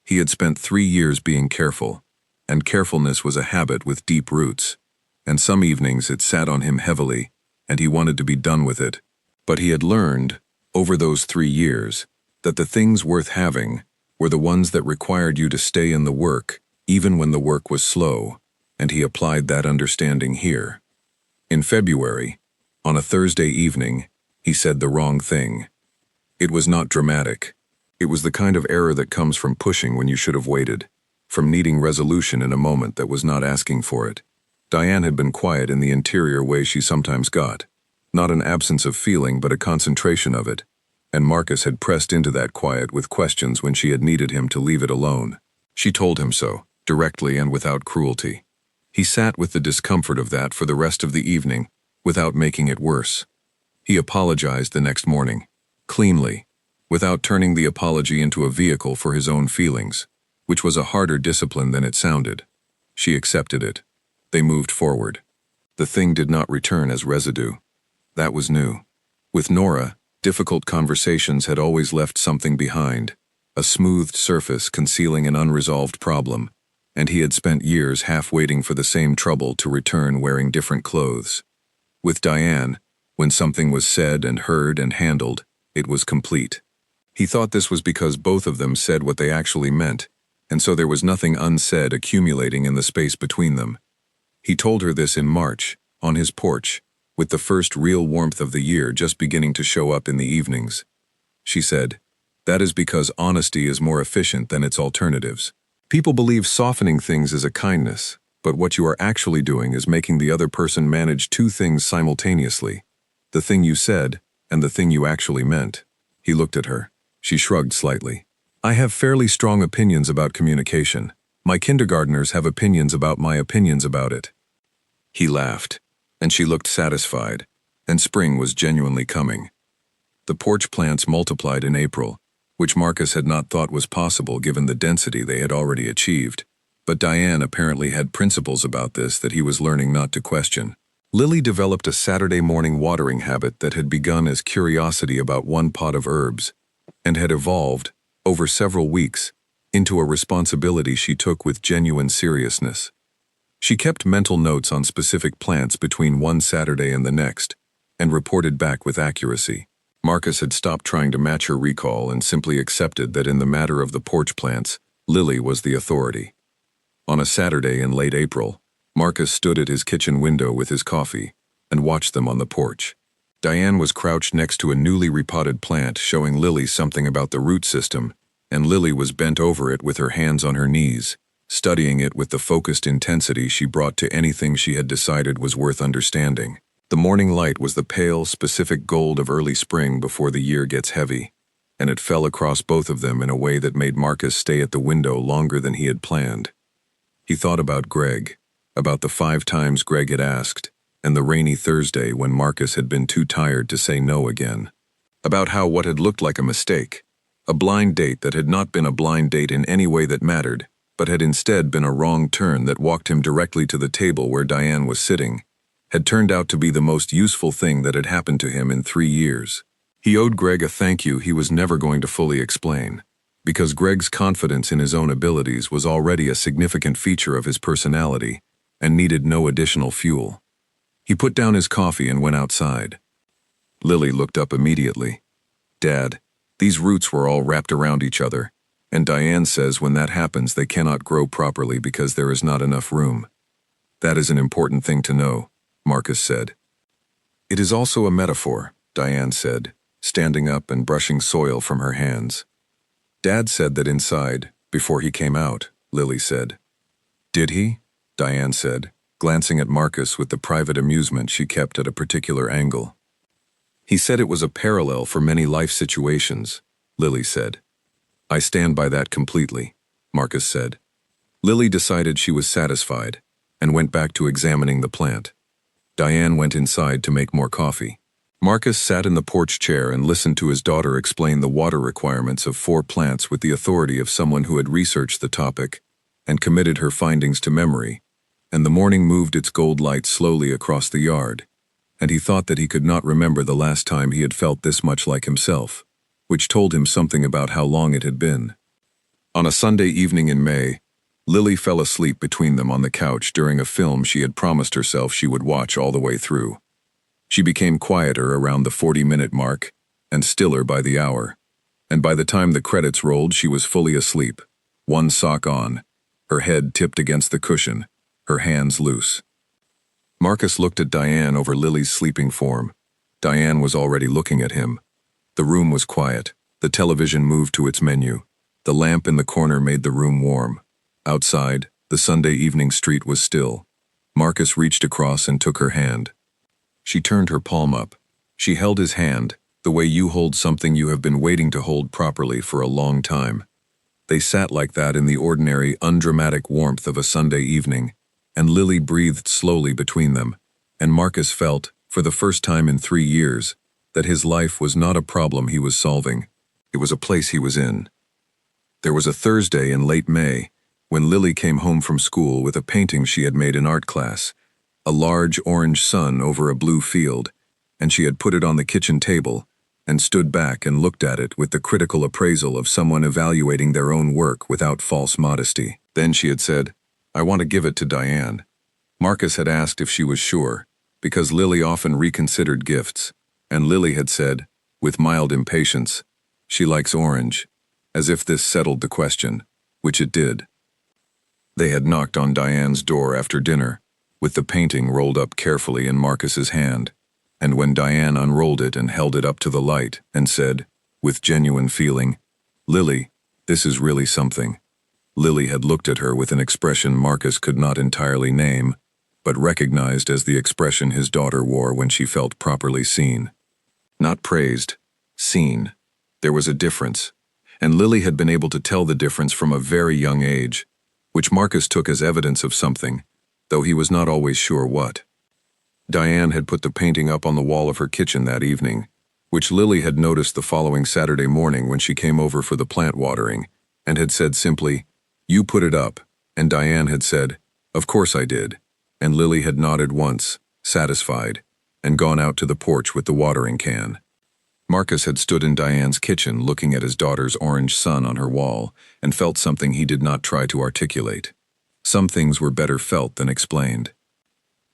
He had spent 3 years being careful, and carefulness was a habit with deep roots, and some evenings it sat on him heavily, and he wanted to be done with it. But he had learned, over those 3 years, that the things worth having were the ones that required you to stay in the work, even when the work was slow, and he applied that understanding here. In February, on a Thursday evening, he said the wrong thing. It was not dramatic. It was the kind of error that comes from pushing when you should have waited, from needing resolution in a moment that was not asking for it. Diane had been quiet in the interior way she sometimes got, not an absence of feeling but a concentration of it, and Marcus had pressed into that quiet with questions when she had needed him to leave it alone. She told him so, directly and without cruelty. He sat with the discomfort of that for the rest of the evening, without making it worse. He apologized the next morning, cleanly, without turning the apology into a vehicle for his own feelings, which was a harder discipline than it sounded. She accepted it. They moved forward. The thing did not return as residue. That was new. With Nora, difficult conversations had always left something behind, a smoothed surface concealing an unresolved problem, and he had spent years half waiting for the same trouble to return wearing different clothes. With Diane, when something was said and heard and handled, it was complete. He thought this was because both of them said what they actually meant, and so there was nothing unsaid accumulating in the space between them. He told her this in March, on his porch, with the first real warmth of the year just beginning to show up in the evenings. She said, "That is because honesty is more efficient than its alternatives. People believe softening things is a kindness, but what you are actually doing is making the other person manage 2 things simultaneously, the thing you said and the thing you actually meant." He looked at her. She shrugged slightly. "I have fairly strong opinions about communication. My kindergartners have opinions about my opinions about it." He laughed, and she looked satisfied, and spring was genuinely coming. The porch plants multiplied in April, which Marcus had not thought was possible given the density they had already achieved, but Diane apparently had principles about this that he was learning not to question. Lily developed a Saturday morning watering habit that had begun as curiosity about one pot of herbs, and had evolved, over several weeks, into a responsibility she took with genuine seriousness. She kept mental notes on specific plants between one Saturday and the next, and reported back with accuracy. Marcus had stopped trying to match her recall and simply accepted that in the matter of the porch plants, Lily was the authority. On a Saturday in late April, Marcus stood at his kitchen window with his coffee and watched them on the porch. Diane was crouched next to a newly repotted plant showing Lily something about the root system, and Lily was bent over it with her hands on her knees, studying it with the focused intensity she brought to anything she had decided was worth understanding. The morning light was the pale, specific gold of early spring before the year gets heavy, and it fell across both of them in a way that made Marcus stay at the window longer than he had planned. He thought about Greg, about the 5 times Greg had asked, and the rainy Thursday when Marcus had been too tired to say no again. About how what had looked like a mistake, a blind date that had not been a blind date in any way that mattered, but had instead been a wrong turn that walked him directly to the table where Diane was sitting, had turned out to be the most useful thing that had happened to him in 3 years. He owed Greg a thank you he was never going to fully explain, because Greg's confidence in his own abilities was already a significant feature of his personality and needed no additional fuel. He put down his coffee and went outside. Lily looked up immediately. "Dad, these roots were all wrapped around each other, and Diane says when that happens they cannot grow properly because there is not enough room." "That is an important thing to know," Marcus said. "It is also a metaphor," Diane said, standing up and brushing soil from her hands. "Dad said that inside, before he came out," Lily said. "Did he?" Diane said, glancing at Marcus with the private amusement she kept at a particular angle. "He said it was a parallel for many life situations," Lily said. "I stand by that completely," Marcus said. Lily decided she was satisfied and went back to examining the plant. Diane went inside to make more coffee. Marcus sat in the porch chair and listened to his daughter explain the water requirements of 4 plants with the authority of someone who had researched the topic and committed her findings to memory, and the morning moved its gold light slowly across the yard, and he thought that he could not remember the last time he had felt this much like himself, which told him something about how long it had been. On a Sunday evening in May, Lily fell asleep between them on the couch during a film she had promised herself she would watch all the way through. She became quieter around the 40-minute mark, and stiller by the hour, and by the time the credits rolled she was fully asleep, one sock on, her head tipped against the cushion, her hands loose. Marcus looked at Diane over Lily's sleeping form. Diane was already looking at him. The room was quiet. The television moved to its menu. The lamp in the corner made the room warm. Outside, the Sunday evening street was still. Marcus reached across and took her hand. She turned her palm up. She held his hand, the way you hold something you have been waiting to hold properly for a long time. They sat like that in the ordinary, undramatic warmth of a Sunday evening, and Lily breathed slowly between them, and Marcus felt, for the first time in 3 years, that his life was not a problem he was solving. It was a place he was in. There was a Thursday in late May, when Lily came home from school with a painting she had made in art class, a large orange sun over a blue field, and she had put it on the kitchen table, and stood back and looked at it with the critical appraisal of someone evaluating their own work without false modesty. Then she had said, "I want to give it to Diane." Marcus had asked if she was sure, because Lily often reconsidered gifts, and Lily had said, with mild impatience, "She likes orange," as if this settled the question, which it did. They had knocked on Diane's door after dinner, with the painting rolled up carefully in Marcus's hand, and when Diane unrolled it and held it up to the light and said, with genuine feeling, "Lily, this is really something." Lily had looked at her with an expression Marcus could not entirely name, but recognized as the expression his daughter wore when she felt properly seen. Not praised, seen. There was a difference, and Lily had been able to tell the difference from a very young age, which Marcus took as evidence of something, though he was not always sure what. Diane had put the painting up on the wall of her kitchen that evening, which Lily had noticed the following Saturday morning when she came over for the plant watering, and had said simply, "You put it up," and Diane had said, "Of course I did," and Lily had nodded once, satisfied, and gone out to the porch with the watering can. Marcus had stood in Diane's kitchen looking at his daughter's orange sun on her wall and felt something he did not try to articulate. Some things were better felt than explained.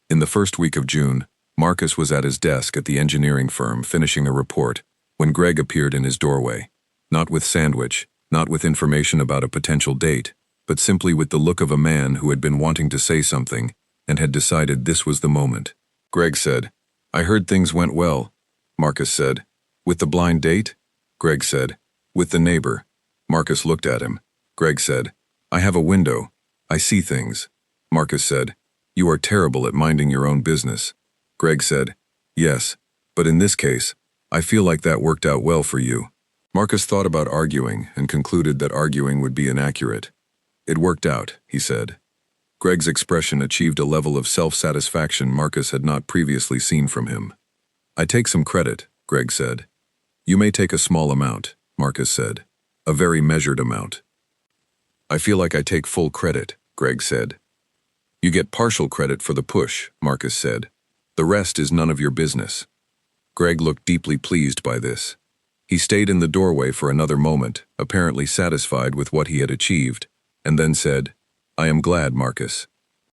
In the first week of June, Marcus was at his desk at the engineering firm finishing a report when Greg appeared in his doorway, not with sandwich, not with information about a potential date, but simply with the look of a man who had been wanting to say something and had decided this was the moment. Greg said, "I heard things went well." Marcus said, "With the blind date?" Greg said, "With the neighbor." Marcus looked at him. Greg said, "I have a window. I see things." Marcus said, "You are terrible at minding your own business." Greg said, "Yes, but in this case, I feel like that worked out well for you." Marcus thought about arguing and concluded that arguing would be inaccurate. "It worked out," he said. Greg's expression achieved a level of self-satisfaction Marcus had not previously seen from him. "I take some credit," Greg said. "You may take a small amount," Marcus said. "A very measured amount." "I feel like I take full credit," Greg said. "You get partial credit for the push," Marcus said. "The rest is none of your business." Greg looked deeply pleased by this. He stayed in the doorway for another moment, apparently satisfied with what he had achieved, and then said, "I am glad, Marcus.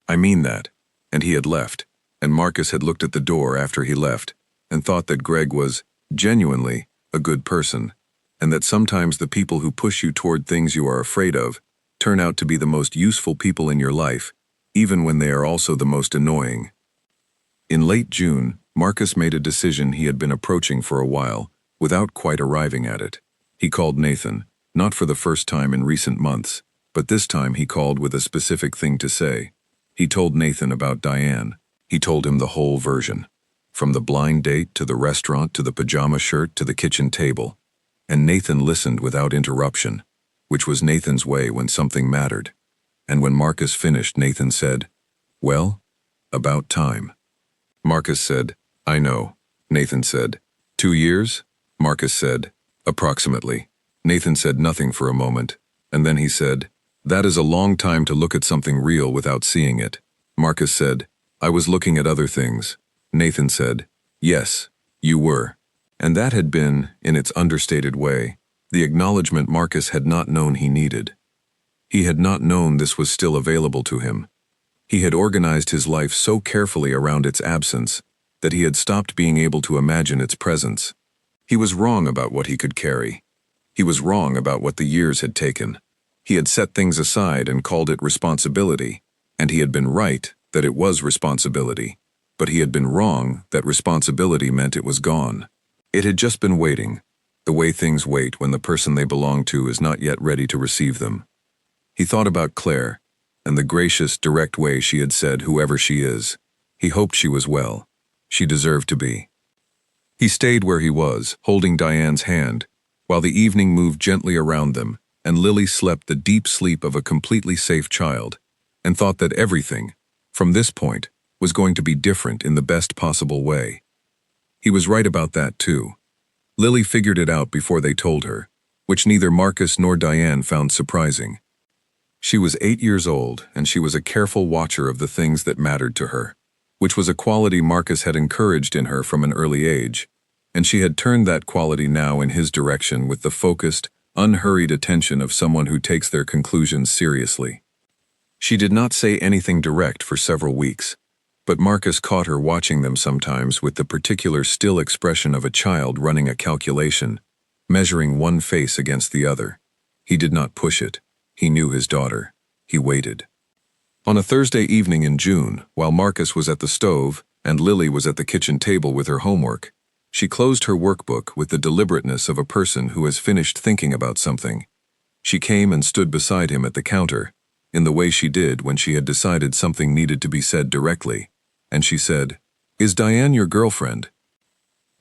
I mean that." And he had left, and Marcus had looked at the door after he left, and thought that Greg was, genuinely, a good person, and that sometimes the people who push you toward things you are afraid of turn out to be the most useful people in your life, even when they are also the most annoying. In late June, Marcus made a decision he had been approaching for a while, without quite arriving at it. He called Nathan, not for the first time in recent months, but this time he called with a specific thing to say. He told Nathan about Diane. He told him the whole version, from the blind date to the restaurant to the pajama shirt to the kitchen table, and Nathan listened without interruption, which was Nathan's way when something mattered. And when Marcus finished, Nathan said, "Well, about time." Marcus said, "I know." Nathan said, "2 years?" Marcus said, "Approximately." Nathan said nothing for a moment, and then he said, "That is a long time to look at something real without seeing it." Marcus said. I was looking at other things. Nathan said. Yes, you were. And that had been, in its understated way, the acknowledgement Marcus had not known he needed. He had not known this was still available to him. He had organized his life so carefully around its absence that he had stopped being able to imagine its presence. He was wrong about what he could carry. He was wrong about what the years had taken. He had set things aside and called it responsibility, and he had been right that it was responsibility, but he had been wrong that responsibility meant it was gone. It had just been waiting, the way things wait when the person they belong to is not yet ready to receive them. He thought about Claire, and the gracious, direct way she had said whoever she is. He hoped she was well. She deserved to be. He stayed where he was, holding Diane's hand, while the evening moved gently around them, and Lily slept the deep sleep of a completely safe child, and thought that everything, from this point, was going to be different in the best possible way. He was right about that too. Lily figured it out before they told her, which neither Marcus nor Diane found surprising. She was 8 years old, and she was a careful watcher of the things that mattered to her, which was a quality Marcus had encouraged in her from an early age, and she had turned that quality now in his direction with the focused, unhurried attention of someone who takes their conclusions seriously. She did not say anything direct for several weeks, but Marcus caught her watching them sometimes with the particular still expression of a child running a calculation, measuring one face against the other. He did not push it. He knew his daughter. He waited. On a Thursday evening in June, while Marcus was at the stove and Lily was at the kitchen table with her homework, she closed her workbook with the deliberateness of a person who has finished thinking about something. She came and stood beside him at the counter, in the way she did when she had decided something needed to be said directly, and she said, "Is Diane your girlfriend?"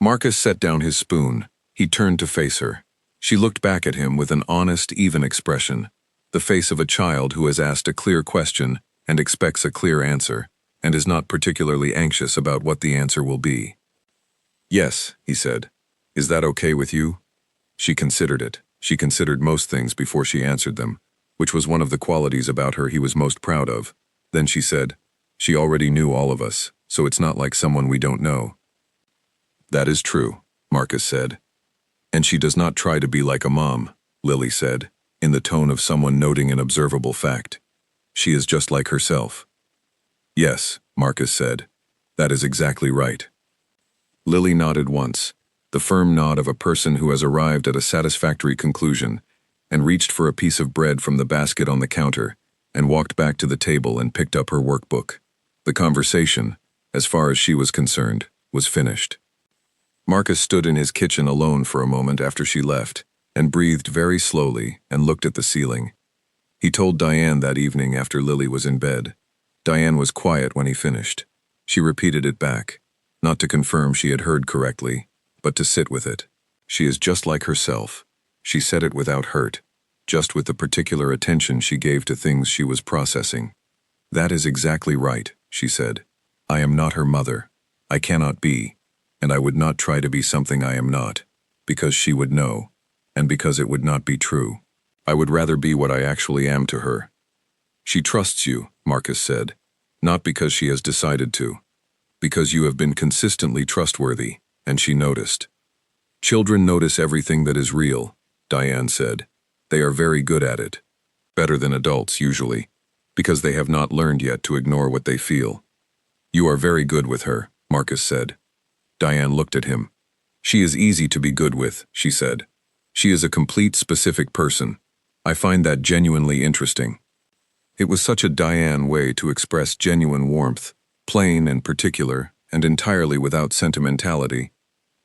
Marcus set down his spoon. He turned to face her. She looked back at him with an honest, even expression, the face of a child who has asked a clear question and expects a clear answer, and is not particularly anxious about what the answer will be. "Yes," he said. "Is that okay with you?" She considered it. She considered most things before she answered them, which was one of the qualities about her he was most proud of. Then she said, "She already knew all of us, so it's not like someone we don't know." "That is true," Marcus said. "And she does not try to be like a mom," Lily said, in the tone of someone noting an observable fact. "She is just like herself." "Yes," Marcus said. "That is exactly right." Lily nodded once, the firm nod of a person who has arrived at a satisfactory conclusion, and reached for a piece of bread from the basket on the counter, and walked back to the table and picked up her workbook. The conversation, as far as she was concerned, was finished. Marcus stood in his kitchen alone for a moment after she left, and breathed very slowly and looked at the ceiling. He told Diane that evening after Lily was in bed. Diane was quiet when he finished. She repeated it back, not to confirm she had heard correctly, but to sit with it. She is just like herself. She said it without hurt, just with the particular attention she gave to things she was processing. "That is exactly right," she said. "I am not her mother. I cannot be, and I would not try to be something I am not, because she would know, and because it would not be true. I would rather be what I actually am to her." "She trusts you," Marcus said, "not because she has decided to, because you have been consistently trustworthy, and she noticed." "Children notice everything that is real," Diane said. "They are very good at it. Better than adults, usually, because they have not learned yet to ignore what they feel." "You are very good with her," Marcus said. Diane looked at him. "She is easy to be good with," she said. "She is a complete, specific person. I find that genuinely interesting." It was such a Diane way to express genuine warmth, plain and particular, and entirely without sentimentality,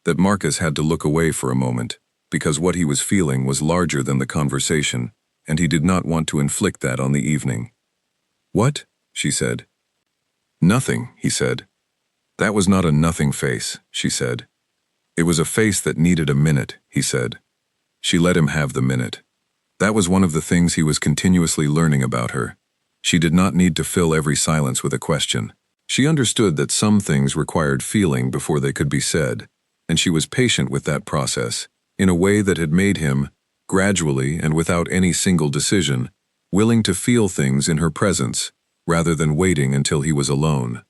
that Marcus had to look away for a moment, because what he was feeling was larger than the conversation, and he did not want to inflict that on the evening. "What?" she said. "Nothing," he said. "That was not a nothing face," she said. "It was a face that needed a minute," he said. She let him have the minute. That was one of the things he was continuously learning about her. She did not need to fill every silence with a question. She understood that some things required feeling before they could be said, and she was patient with that process, in a way that had made him, gradually and without any single decision, willing to feel things in her presence, rather than waiting until he was alone.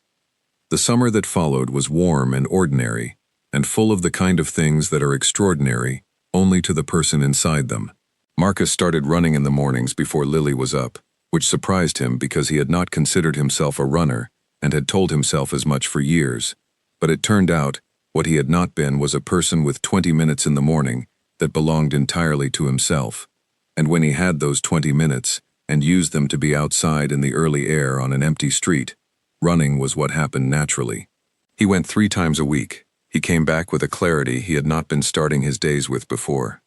The summer that followed was warm and ordinary, and full of the kind of things that are extraordinary only to the person inside them. Marcus started running in the mornings before Lily was up, which surprised him because he had not considered himself a runner and had told himself as much for years. But it turned out, what he had not been was a person with 20 minutes in the morning that belonged entirely to himself. And when he had those 20 minutes, and used them to be outside in the early air on an empty street, running was what happened naturally. He went 3 times a week. He came back with a clarity he had not been starting his days with before.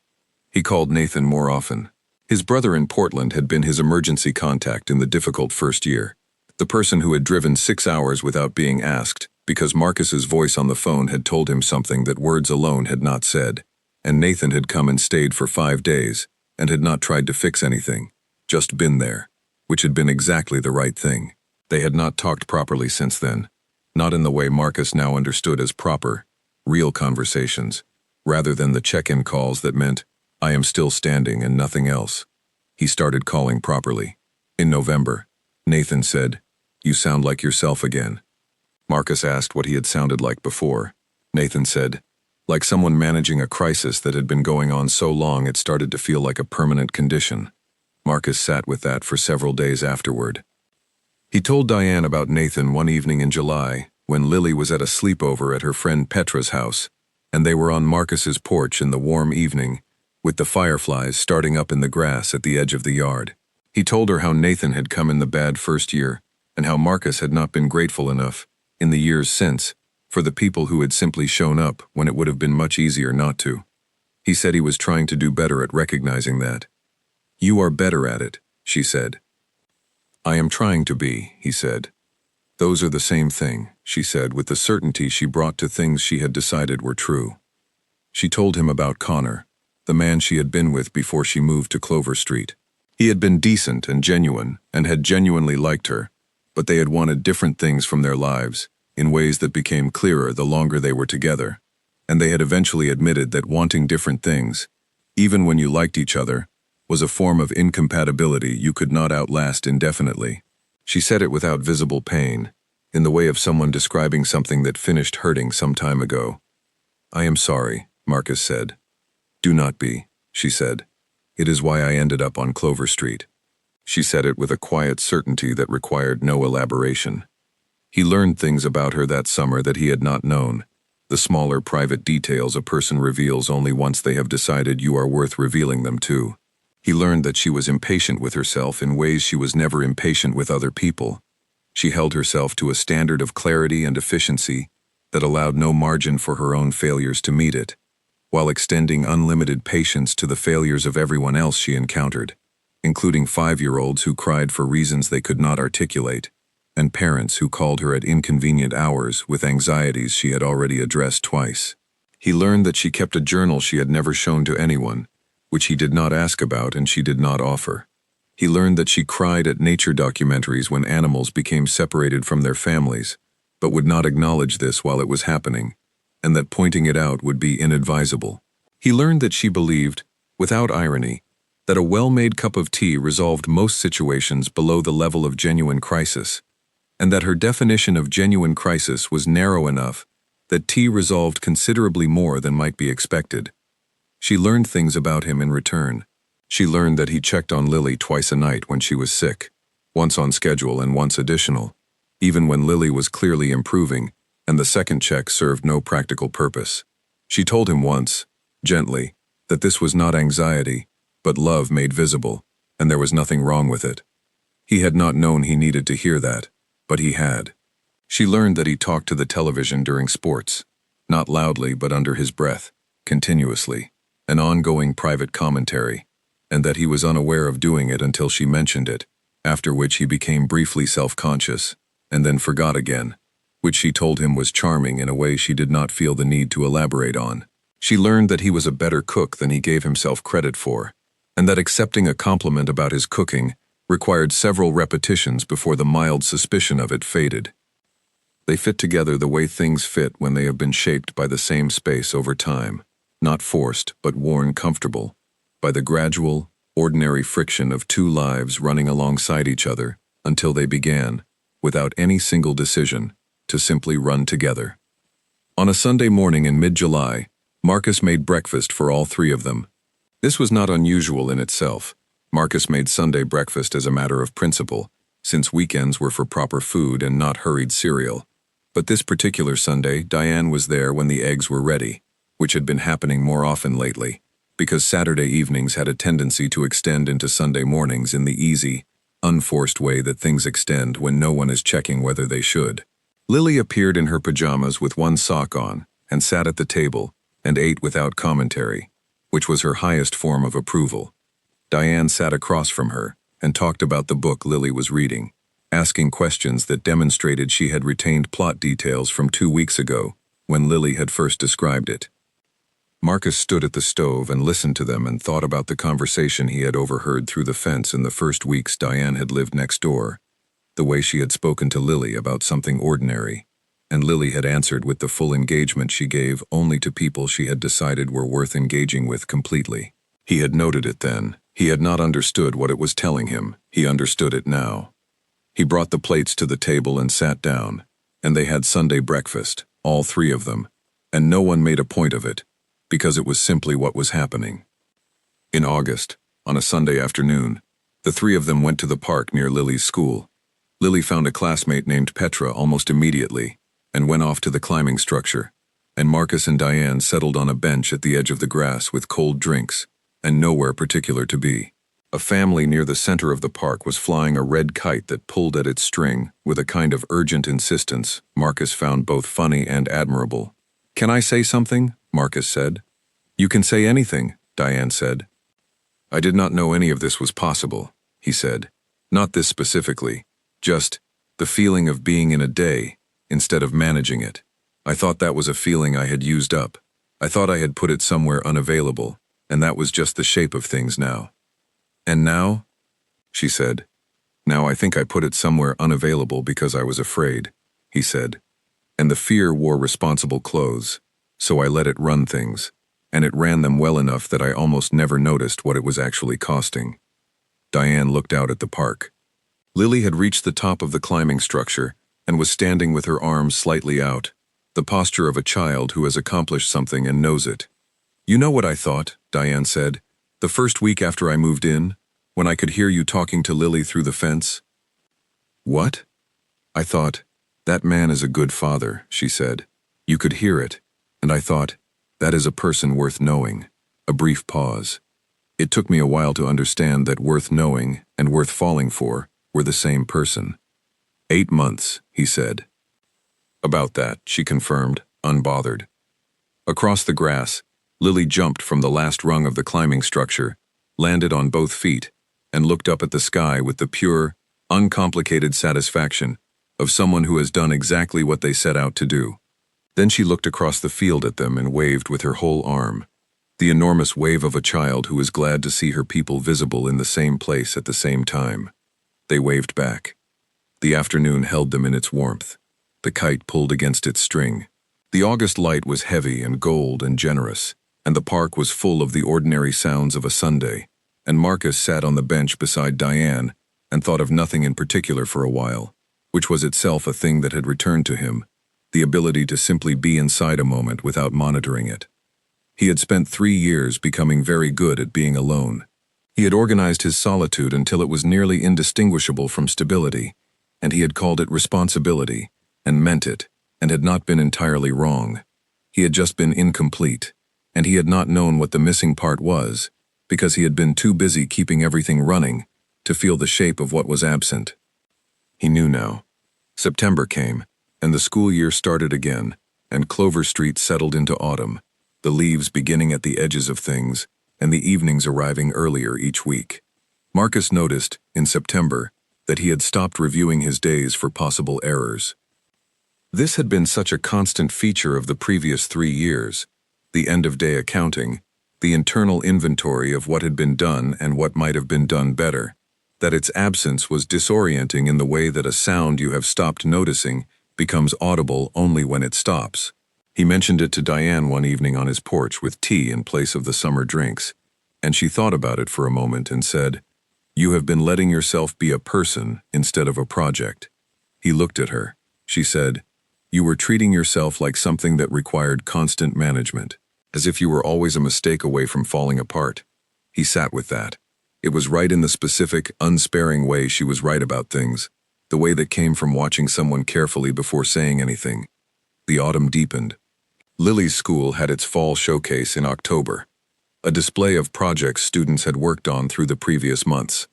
He called Nathan more often. His brother in Portland had been his emergency contact in the difficult first year, the person who had driven 6 hours without being asked, because Marcus's voice on the phone had told him something that words alone had not said, and Nathan had come and stayed for 5 days, and had not tried to fix anything, just been there, which had been exactly the right thing. They had not talked properly since then, not in the way Marcus now understood as proper, real conversations, rather than the check-in calls that meant, "I am still standing and nothing else." He started calling properly. In November, Nathan said, "You sound like yourself again." Marcus asked what he had sounded like before. Nathan said, "Like someone managing a crisis that had been going on so long it started to feel like a permanent condition." Marcus sat with that for several days afterward. He told Diane about Nathan one evening in July, when Lily was at a sleepover at her friend Petra's house, and they were on Marcus's porch in the warm evening, with the fireflies starting up in the grass at the edge of the yard. He told her how Nathan had come in the bad first year, and how Marcus had not been grateful enough, in the years since, for the people who had simply shown up when it would have been much easier not to. He said he was trying to do better at recognizing that. "You are better at it," she said. "I am trying to be," he said. "Those are the same thing," she said with the certainty she brought to things she had decided were true. She told him about Connor, the man she had been with before she moved to Clover Street. He had been decent and genuine, and had genuinely liked her, but they had wanted different things from their lives, in ways that became clearer the longer they were together, and they had eventually admitted that wanting different things, even when you liked each other, was a form of incompatibility you could not outlast indefinitely. She said it without visible pain, in the way of someone describing something that finished hurting some time ago. "I am sorry," Marcus said. "Do not be," she said. "It is why I ended up on Clover Street." She said it with a quiet certainty that required no elaboration. He learned things about her that summer that he had not known, the smaller private details a person reveals only once they have decided you are worth revealing them to. He learned that she was impatient with herself in ways she was never impatient with other people. She held herself to a standard of clarity and efficiency that allowed no margin for her own failures to meet it, while extending unlimited patience to the failures of everyone else she encountered, including 5-year-olds who cried for reasons they could not articulate, and parents who called her at inconvenient hours with anxieties she had already addressed twice. He learned that she kept a journal she had never shown to anyone, which he did not ask about and she did not offer. He learned that she cried at nature documentaries when animals became separated from their families, but would not acknowledge this while it was happening, and that pointing it out would be inadvisable. He learned that she believed, without irony, that a well-made cup of tea resolved most situations below the level of genuine crisis, and that her definition of genuine crisis was narrow enough that tea resolved considerably more than might be expected. She learned things about him in return. She learned that he checked on Lily twice a night when she was sick, once on schedule and once additional, even when Lily was clearly improving, and the second check served no practical purpose. She told him once, gently, that this was not anxiety, but love made visible, and there was nothing wrong with it. He had not known he needed to hear that, but he had. She learned that he talked to the television during sports, not loudly but under his breath, continuously, an ongoing private commentary, and that he was unaware of doing it until she mentioned it, after which he became briefly self-conscious, and then forgot again, which she told him was charming in a way she did not feel the need to elaborate on. She learned that he was a better cook than he gave himself credit for, and that accepting a compliment about his cooking required several repetitions before the mild suspicion of it faded. They fit together the way things fit when they have been shaped by the same space over time, not forced but worn comfortable, by the gradual, ordinary friction of two lives running alongside each other until they began, without any single decision, to simply run together. On a Sunday morning in mid-July, Marcus made breakfast for all three of them. This was not unusual in itself. Marcus made Sunday breakfast as a matter of principle, since weekends were for proper food and not hurried cereal. But this particular Sunday, Diane was there when the eggs were ready, which had been happening more often lately, because Saturday evenings had a tendency to extend into Sunday mornings in the easy, unforced way that things extend when no one is checking whether they should. Lily appeared in her pajamas with one sock on, and sat at the table, and ate without commentary, which was her highest form of approval. Diane sat across from her, and talked about the book Lily was reading, asking questions that demonstrated she had retained plot details from 2 weeks ago, when Lily had first described it. Marcus stood at the stove and listened to them and thought about the conversation he had overheard through the fence in the first weeks Diane had lived next door, the way she had spoken to Lily about something ordinary, and Lily had answered with the full engagement she gave only to people she had decided were worth engaging with completely. He had noted it then. He had not understood what it was telling him. He understood it now. He brought the plates to the table and sat down, and they had Sunday breakfast, all three of them, and no one made a point of it, because it was simply what was happening. In August, on a Sunday afternoon, the three of them went to the park near Lily's school. Lily found a classmate named Petra almost immediately, and went off to the climbing structure, and Marcus and Diane settled on a bench at the edge of the grass with cold drinks, and nowhere particular to be. A family near the center of the park was flying a red kite that pulled at its string with a kind of urgent insistence Marcus found both funny and admirable. "Can I say something?" Marcus said. "You can say anything," Diane said. "I did not know any of this was possible," he said. "Not this specifically, just the feeling of being in a day instead of managing it. I thought that was a feeling I had used up. I thought I had put it somewhere unavailable, and that was just the shape of things now." "And now?" she said. "Now I think I put it somewhere unavailable because I was afraid," he said. "And the fear wore responsible clothes, so I let it run things, and it ran them well enough that I almost never noticed what it was actually costing." Diane looked out at the park. Lily had reached the top of the climbing structure and was standing with her arms slightly out, the posture of a child who has accomplished something and knows it. "You know what I thought," Diane said, "the first week after I moved in, when I could hear you talking to Lily through the fence?" "What?" "I thought, that man is a good father," she said. "You could hear it, and I thought, that is a person worth knowing." A brief pause. It took me a while to understand that worth knowing and worth falling for were the same person. 8 months, he said. "About that," she confirmed, unbothered. Across the grass, Lily jumped from the last rung of the climbing structure, landed on both feet, and looked up at the sky with the pure, uncomplicated satisfaction of someone who has done exactly what they set out to do. Then she looked across the field at them and waved with her whole arm, the enormous wave of a child who is glad to see her people visible in the same place at the same time. They waved back. The afternoon held them in its warmth. The kite pulled against its string. The August light was heavy and gold and generous, and the park was full of the ordinary sounds of a Sunday, and Marcus sat on the bench beside Diane and thought of nothing in particular for a while, which was itself a thing that had returned to him, the ability to simply be inside a moment without monitoring it. He had spent 3 years becoming very good at being alone. He had organized his solitude until it was nearly indistinguishable from stability, and he had called it responsibility, and meant it, and had not been entirely wrong. He had just been incomplete, and he had not known what the missing part was, because he had been too busy keeping everything running to feel the shape of what was absent. He knew now. September came, and the school year started again, and Clover Street settled into autumn, the leaves beginning at the edges of things, and the evenings arriving earlier each week. Marcus noticed, in September, that he had stopped reviewing his days for possible errors. This had been such a constant feature of the previous 3 years, the end-of-day accounting, the internal inventory of what had been done and what might have been done better, that its absence was disorienting in the way that a sound you have stopped noticing becomes audible only when it stops. He mentioned it to Diane one evening on his porch with tea in place of the summer drinks, and she thought about it for a moment and said, You have been letting yourself be a person instead of a project. He looked at her. She said, you were treating yourself like something that required constant management, as if you were always a mistake away from falling apart. He sat with that. It was right in the specific, unsparing way she was right about things, the way that came from watching someone carefully before saying anything. The autumn deepened. Lily's school had its fall showcase in October, a display of projects students had worked on through the previous months.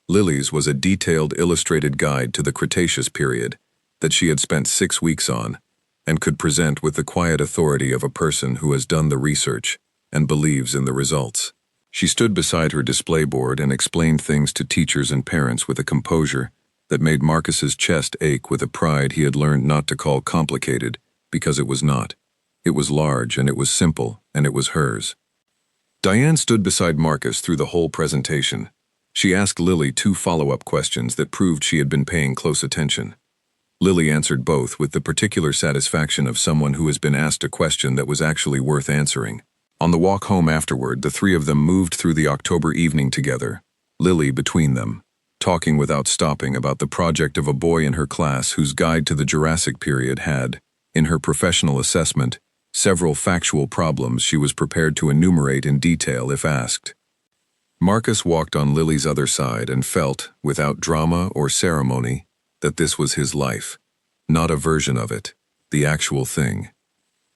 Lily's was a detailed illustrated guide to the Cretaceous period that she had spent 6 weeks on, and could present with the quiet authority of a person who has done the research and believes in the results. She stood beside her display board and explained things to teachers and parents with a composure that made Marcus's chest ache with a pride he had learned not to call complicated, because it was not. It was large, and it was simple, and it was hers. Diane stood beside Marcus through the whole presentation. She asked Lily 2 follow-up questions that proved she had been paying close attention. Lily answered both with the particular satisfaction of someone who has been asked a question that was actually worth answering. On the walk home afterward, the 3 of them moved through the October evening together, Lily between them, talking without stopping about the project of a boy in her class whose guide to the Jurassic period had, in her professional assessment, several factual problems she was prepared to enumerate in detail if asked. Marcus walked on Lily's other side and felt, without drama or ceremony, that this was his life, not a version of it, the actual thing.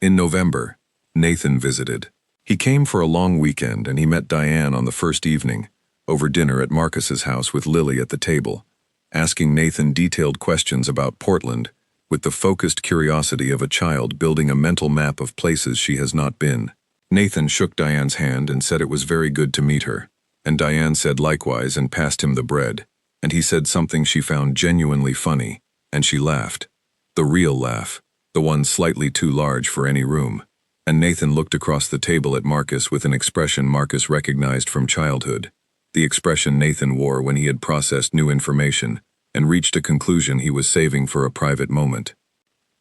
In November, Nathan visited. He came for a long weekend and he met Diane on the first evening, over dinner at Marcus's house with Lily at the table, asking Nathan detailed questions about Portland with the focused curiosity of a child building a mental map of places she has not been. Nathan shook Diane's hand and said it was very good to meet her, and Diane said likewise and passed him the bread, and he said something she found genuinely funny, and she laughed. The real laugh, the one slightly too large for any room. And Nathan looked across the table at Marcus with an expression Marcus recognized from childhood, the expression Nathan wore when he had processed new information and reached a conclusion he was saving for a private moment.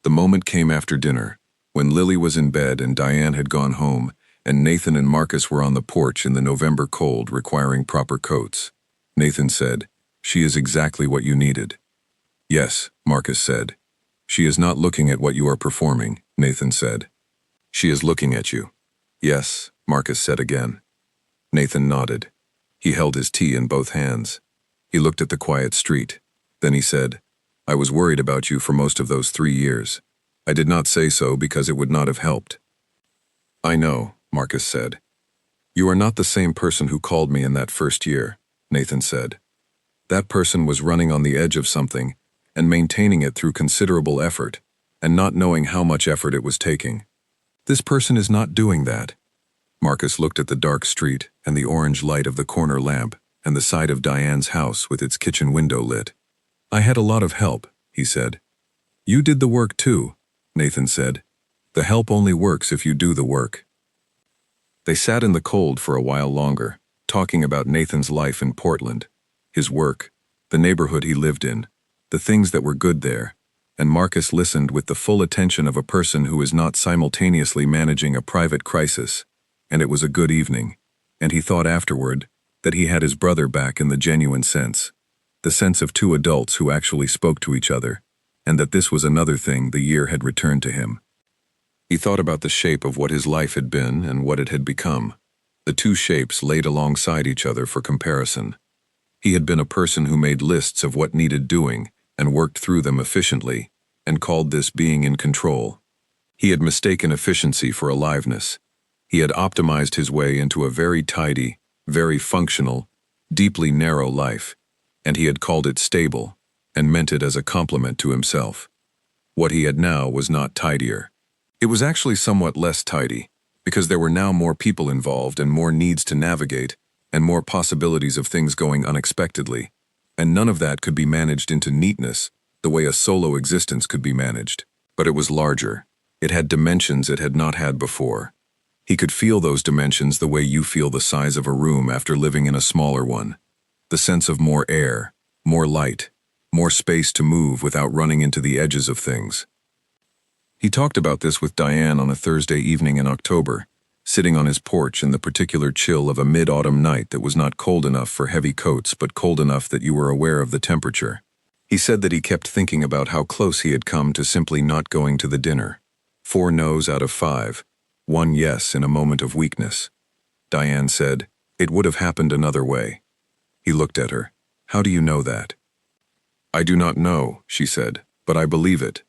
The moment came after dinner, when Lily was in bed and Diane had gone home, and Nathan and Marcus were on the porch in the November cold requiring proper coats. Nathan said, "She is exactly what you needed." "Yes," Marcus said. "She is not looking at what you are performing," Nathan said. "She is looking at you." "Yes," Marcus said again. Nathan nodded. He held his tea in both hands. He looked at the quiet street. Then he said, "I was worried about you for most of those 3 years. I did not say so because it would not have helped." "I know," Marcus said. "You are not the same person who called me in that first year," Nathan said. "That person was running on the edge of something and maintaining it through considerable effort and not knowing how much effort it was taking. This person is not doing that." Marcus looked at the dark street and the orange light of the corner lamp and the side of Diane's house with its kitchen window lit. "I had a lot of help," he said. "You did the work too," Nathan said. "The help only works if you do the work." They sat in the cold for a while longer, talking about Nathan's life in Portland, his work, the neighborhood he lived in, the things that were good there, and Marcus listened with the full attention of a person who is not simultaneously managing a private crisis, and it was a good evening, and he thought afterward that he had his brother back in the genuine sense, the sense of 2 adults who actually spoke to each other, and that this was another thing the year had returned to him. He thought about the shape of what his life had been and what it had become, the 2 shapes laid alongside each other for comparison. He had been a person who made lists of what needed doing and worked through them efficiently, and called this being in control. He had mistaken efficiency for aliveness. He had optimized his way into a very tidy, very functional, deeply narrow life, and he had called it stable, and meant it as a compliment to himself. What he had now was not tidier. It was actually somewhat less tidy, because there were now more people involved and more needs to navigate, and more possibilities of things going unexpectedly, and none of that could be managed into neatness the way a solo existence could be managed. But it was larger. It had dimensions it had not had before. He could feel those dimensions the way you feel the size of a room after living in a smaller one. The sense of more air, more light, more space to move without running into the edges of things. He talked about this with Diane on a Thursday evening in October, sitting on his porch in the particular chill of a mid-autumn night that was not cold enough for heavy coats but cold enough that you were aware of the temperature. He said that he kept thinking about how close he had come to simply not going to the dinner. 4 no's out of 5, 1 yes in a moment of weakness. Diane said, "It would have happened another way." He looked at her. "How do you know that?" "I do not know," she said, "but I believe it.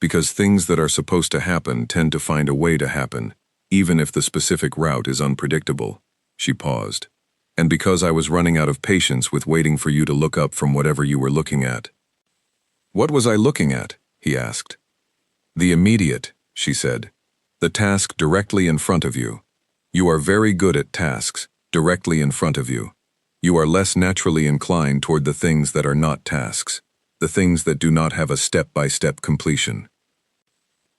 Because things that are supposed to happen tend to find a way to happen, even if the specific route is unpredictable." She paused. "And because I was running out of patience with waiting for you to look up from whatever you were looking at." "What was I looking at?" he asked. "The immediate," she said. "The task directly in front of you. You are very good at tasks, directly in front of you. You are less naturally inclined toward the things that are not tasks, the things that do not have a step-by-step completion."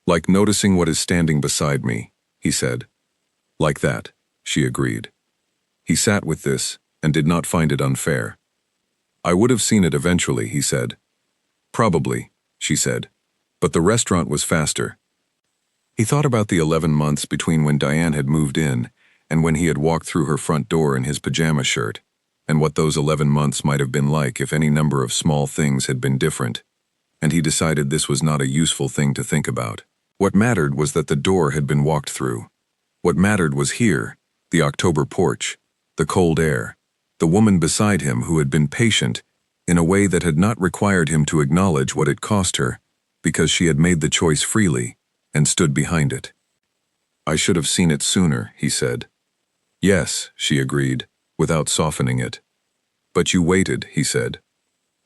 "Like noticing what is standing beside me," he said. "Like that," she agreed. He sat with this and did not find it unfair. "I would have seen it eventually," he said. "Probably," she said, "but the restaurant was faster." He thought about the 11 months between when Diane had moved in and when he had walked through her front door in his pajama shirt, and what those 11 months might have been like if any number of small things had been different, and he decided this was not a useful thing to think about. What mattered was that the door had been walked through. What mattered was here, the October porch, the cold air, the woman beside him who had been patient in a way that had not required him to acknowledge what it cost her, because she had made the choice freely and stood behind it. "I should have seen it sooner," he said. "Yes," she agreed, without softening it. "But you waited," he said.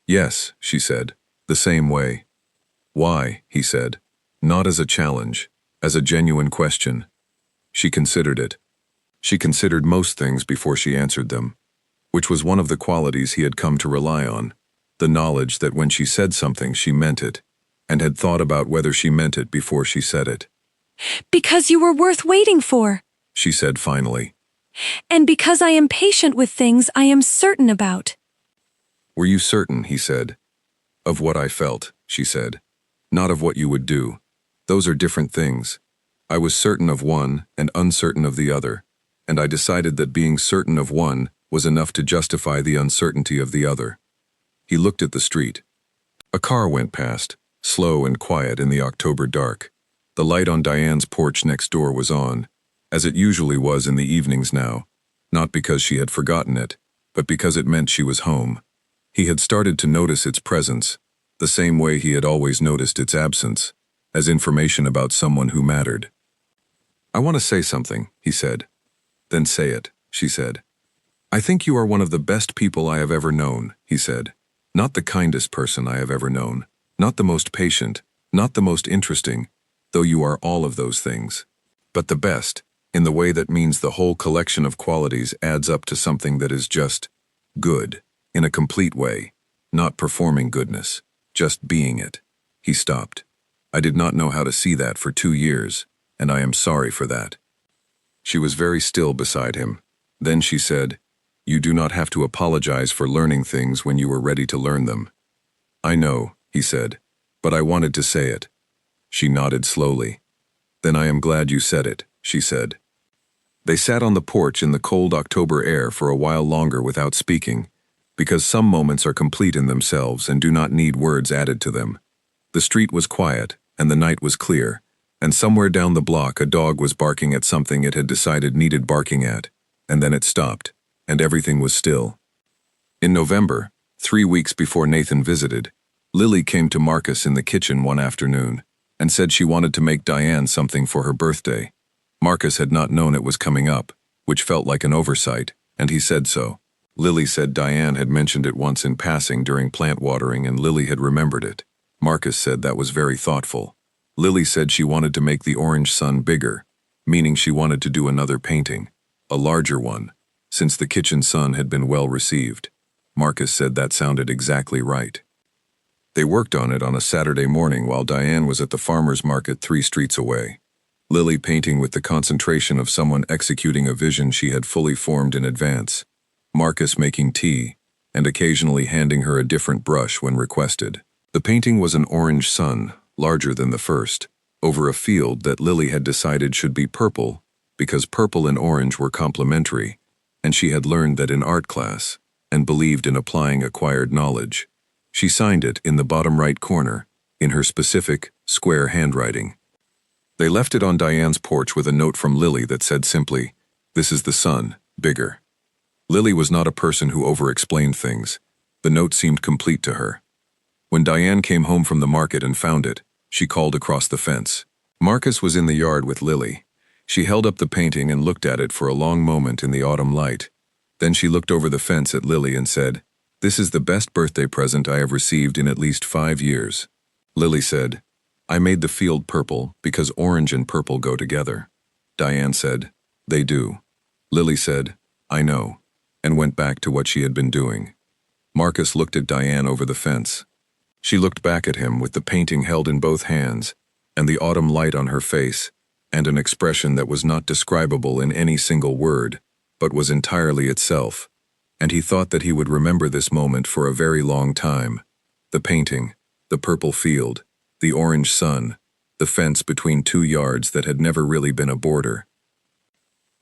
"Yes," she said, "the same way." "Why?" he said, not as a challenge, as a genuine question. She considered it. She considered most things before she answered them, which was one of the qualities he had come to rely on, the knowledge that when she said something she meant it, and had thought about whether she meant it before she said it. "Because you were worth waiting for," she said finally. "and because I am patient with things I am certain about." "Were you certain," he said. "Of what I felt," she said. "Not of what you would do. Those are different things. I was certain of one and uncertain of the other, and I decided that being certain of one was enough to justify the uncertainty of the other." He looked at the street. A car went past, slow and quiet in the October dark. The light on Diane's porch next door was on, as it usually was in the evenings now, not because she had forgotten it, but because it meant she was home. He had started to notice its presence, the same way he had always noticed its absence, as information about someone who mattered. "I want to say something," he said. "Then say it," she said. "I think you are one of the best people I have ever known," he said. "Not the kindest person I have ever known, not the most patient, not the most interesting, though you are all of those things, but the best, in the way that means the whole collection of qualities adds up to something that is just good, in a complete way, not performing goodness, just being it." He stopped. "I did not know how to see that for 2 years, and I am sorry for that." She was very still beside him. Then she said, "You do not have to apologize for learning things when you were ready to learn them." "I know," he said, "but I wanted to say it." She nodded slowly. "Then I am glad you said it," she said. They sat on the porch in the cold October air for a while longer without speaking, because some moments are complete in themselves and do not need words added to them. The street was quiet, and the night was clear, and somewhere down the block a dog was barking at something it had decided needed barking at, and then it stopped, and everything was still. In November, 3 weeks before Nathan visited, Lily came to Marcus in the kitchen one afternoon and said she wanted to make Diane something for her birthday. Marcus had not known it was coming up, which felt like an oversight, and he said so. Lily said Diane had mentioned it once in passing during plant watering and Lily had remembered it. Marcus said that was very thoughtful. Lily said she wanted to make the orange sun bigger, meaning she wanted to do another painting, a larger one, since the kitchen sun had been well received. Marcus said that sounded exactly right. They worked on it on a Saturday morning while Diane was at the farmer's market 3 streets away. Lily painting with the concentration of someone executing a vision she had fully formed in advance. Marcus making tea, and occasionally handing her a different brush when requested. The painting was an orange sun, larger than the first, over a field that Lily had decided should be purple, because purple and orange were complementary, and she had learned that in art class, and believed in applying acquired knowledge. She signed it in the bottom right corner, in her specific, square handwriting. They left it on Diane's porch with a note from Lily that said simply, "This is the sun, bigger." Lily was not a person who over-explained things. The note seemed complete to her. When Diane came home from the market and found it, she called across the fence. Marcus was in the yard with Lily. She held up the painting and looked at it for a long moment in the autumn light. Then she looked over the fence at Lily and said, "This is the best birthday present I have received in at least 5 years." Lily said, "I made the field purple because orange and purple go together." Diane said, "They do." Lily said, "I know," and went back to what she had been doing. Marcus looked at Diane over the fence. She looked back at him with the painting held in both hands, and the autumn light on her face, and an expression that was not describable in any single word, but was entirely itself, and he thought that he would remember this moment for a very long time. The painting, the purple field, the orange sun, the fence between 2 yards that had never really been a border.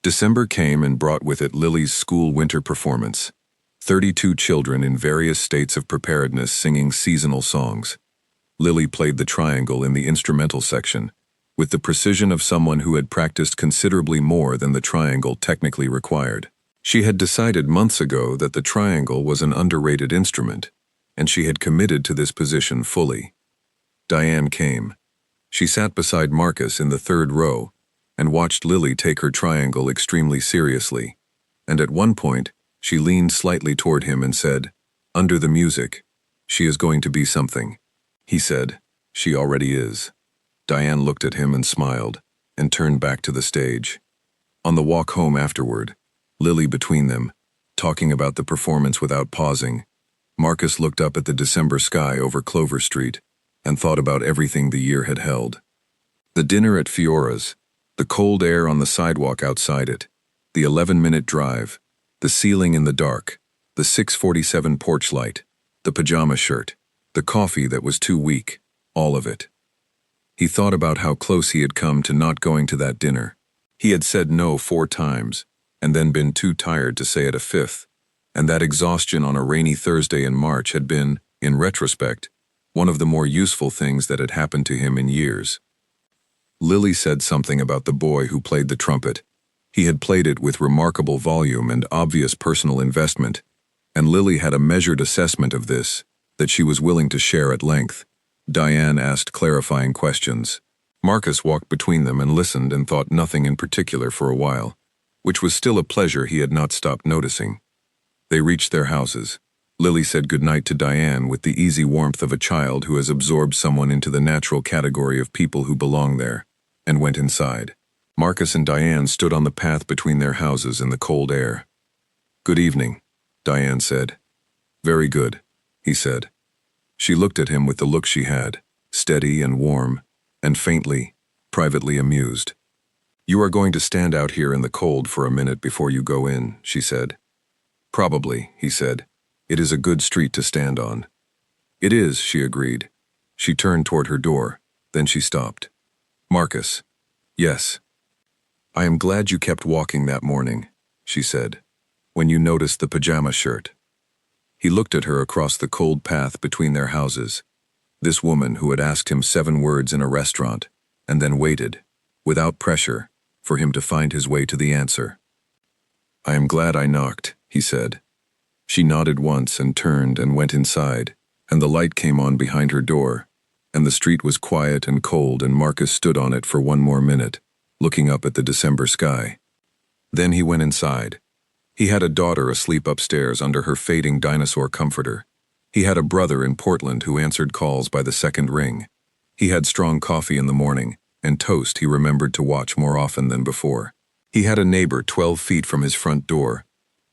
December came and brought with it Lily's school winter performance. 32 children in various states of preparedness singing seasonal songs. Lily played the triangle in the instrumental section, with the precision of someone who had practiced considerably more than the triangle technically required. She had decided months ago that the triangle was an underrated instrument, and she had committed to this position fully. Diane came. She sat beside Marcus in the 3rd row and watched Lily take her triangle extremely seriously, and at one point, she leaned slightly toward him and said, "Under the music, she is going to be something." He said, "She already is." Diane looked at him and smiled, and turned back to the stage. On the walk home afterward, Lily between them, talking about the performance without pausing, Marcus looked up at the December sky over Clover Street and thought about everything the year had held. The dinner at Fiora's, the cold air on the sidewalk outside it, the 11-minute drive, the ceiling in the dark, the 6:47 porch light, the pajama shirt, the coffee that was too weak, all of it. He thought about how close he had come to not going to that dinner. He had said no 4 times, and then been too tired to say it a 5th, and that exhaustion on a rainy Thursday in March had been, in retrospect, one of the more useful things that had happened to him in years. Lily said something about the boy who played the trumpet. He had played it with remarkable volume and obvious personal investment, and Lily had a measured assessment of this that she was willing to share at length. Diane asked clarifying questions. Marcus walked between them and listened and thought nothing in particular for a while, which was still a pleasure he had not stopped noticing. They reached their houses. Lily said goodnight to Diane with the easy warmth of a child who has absorbed someone into the natural category of people who belong there, and went inside. Marcus and Diane stood on the path between their houses in the cold air. "Good evening," Diane said. "Very good," he said. She looked at him with the look she had, steady and warm, and faintly, privately amused. "You are going to stand out here in the cold for a minute before you go in," she said. "Probably," he said. "It is a good street to stand on." "It is," she agreed. She turned toward her door, then she stopped. "Marcus." "Yes." "I am glad you kept walking that morning," she said, "when you noticed the pajama shirt." He looked at her across the cold path between their houses, this woman who had asked him 7 words in a restaurant, and then waited, without pressure, for him to find his way to the answer. "I am glad I knocked," he said. She nodded once and turned and went inside, and the light came on behind her door, and the street was quiet and cold, and Marcus stood on it for 1 more minute, looking up at the December sky. Then he went inside. He had a daughter asleep upstairs under her fading dinosaur comforter. He had a brother in Portland who answered calls by the 2nd ring. He had strong coffee in the morning, and toast he remembered to watch more often than before. He had a neighbor 12 feet from his front door,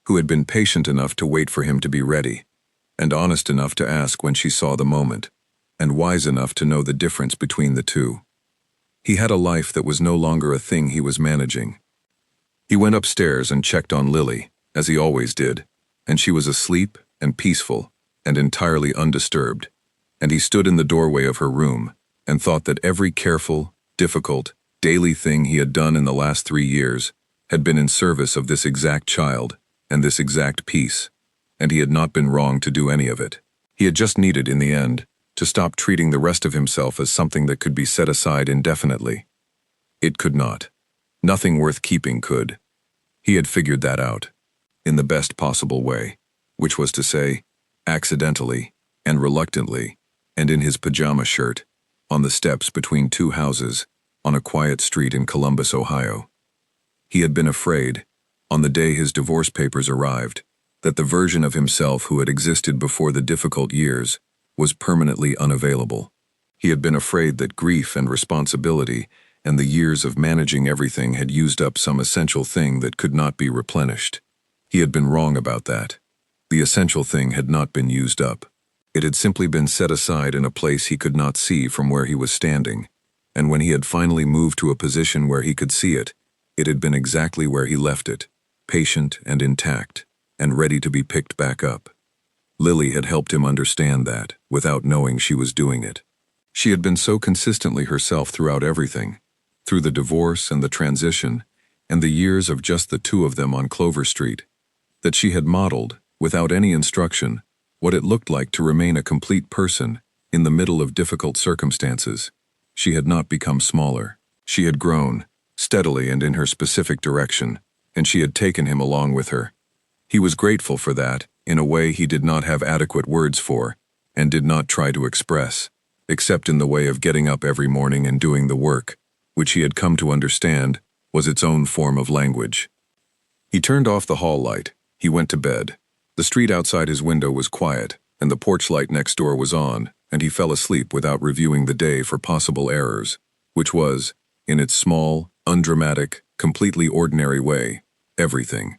who had been patient enough to wait for him to be ready, and honest enough to ask when she saw the moment, and wise enough to know the difference between the two. He had a life that was no longer a thing he was managing. He went upstairs and checked on Lily, as he always did, and she was asleep and peaceful and entirely undisturbed, and he stood in the doorway of her room and thought that every careful, difficult, daily thing he had done in the last 3 years had been in service of this exact child and this exact peace, and he had not been wrong to do any of it. He had just needed, in the end, to stop treating the rest of himself as something that could be set aside indefinitely. It could not. Nothing worth keeping could. He had figured that out, in the best possible way, which was to say, accidentally and reluctantly, and in his pajama shirt, on the steps between 2 houses, on a quiet street in Columbus, Ohio. He had been afraid, on the day his divorce papers arrived, that the version of himself who had existed before the difficult years was permanently unavailable. He had been afraid that grief and responsibility and the years of managing everything had used up some essential thing that could not be replenished. He had been wrong about that. The essential thing had not been used up. It had simply been set aside in a place he could not see from where he was standing, and when he had finally moved to a position where he could see it, it had been exactly where he left it, patient and intact, and ready to be picked back up. Lily had helped him understand that, without knowing she was doing it. She had been so consistently herself throughout everything, through the divorce and the transition, and the years of just the 2 of them on Clover Street, that she had modeled, without any instruction, what it looked like to remain a complete person in the middle of difficult circumstances. She had not become smaller. She had grown, steadily and in her specific direction, and she had taken him along with her. He was grateful for that, in a way he did not have adequate words for, and did not try to express, except in the way of getting up every morning and doing the work, which he had come to understand was its own form of language. He turned off the hall light. He went to bed. The street outside his window was quiet, and the porch light next door was on, and he fell asleep without reviewing the day for possible errors, which was, in its small, undramatic, completely ordinary way, everything.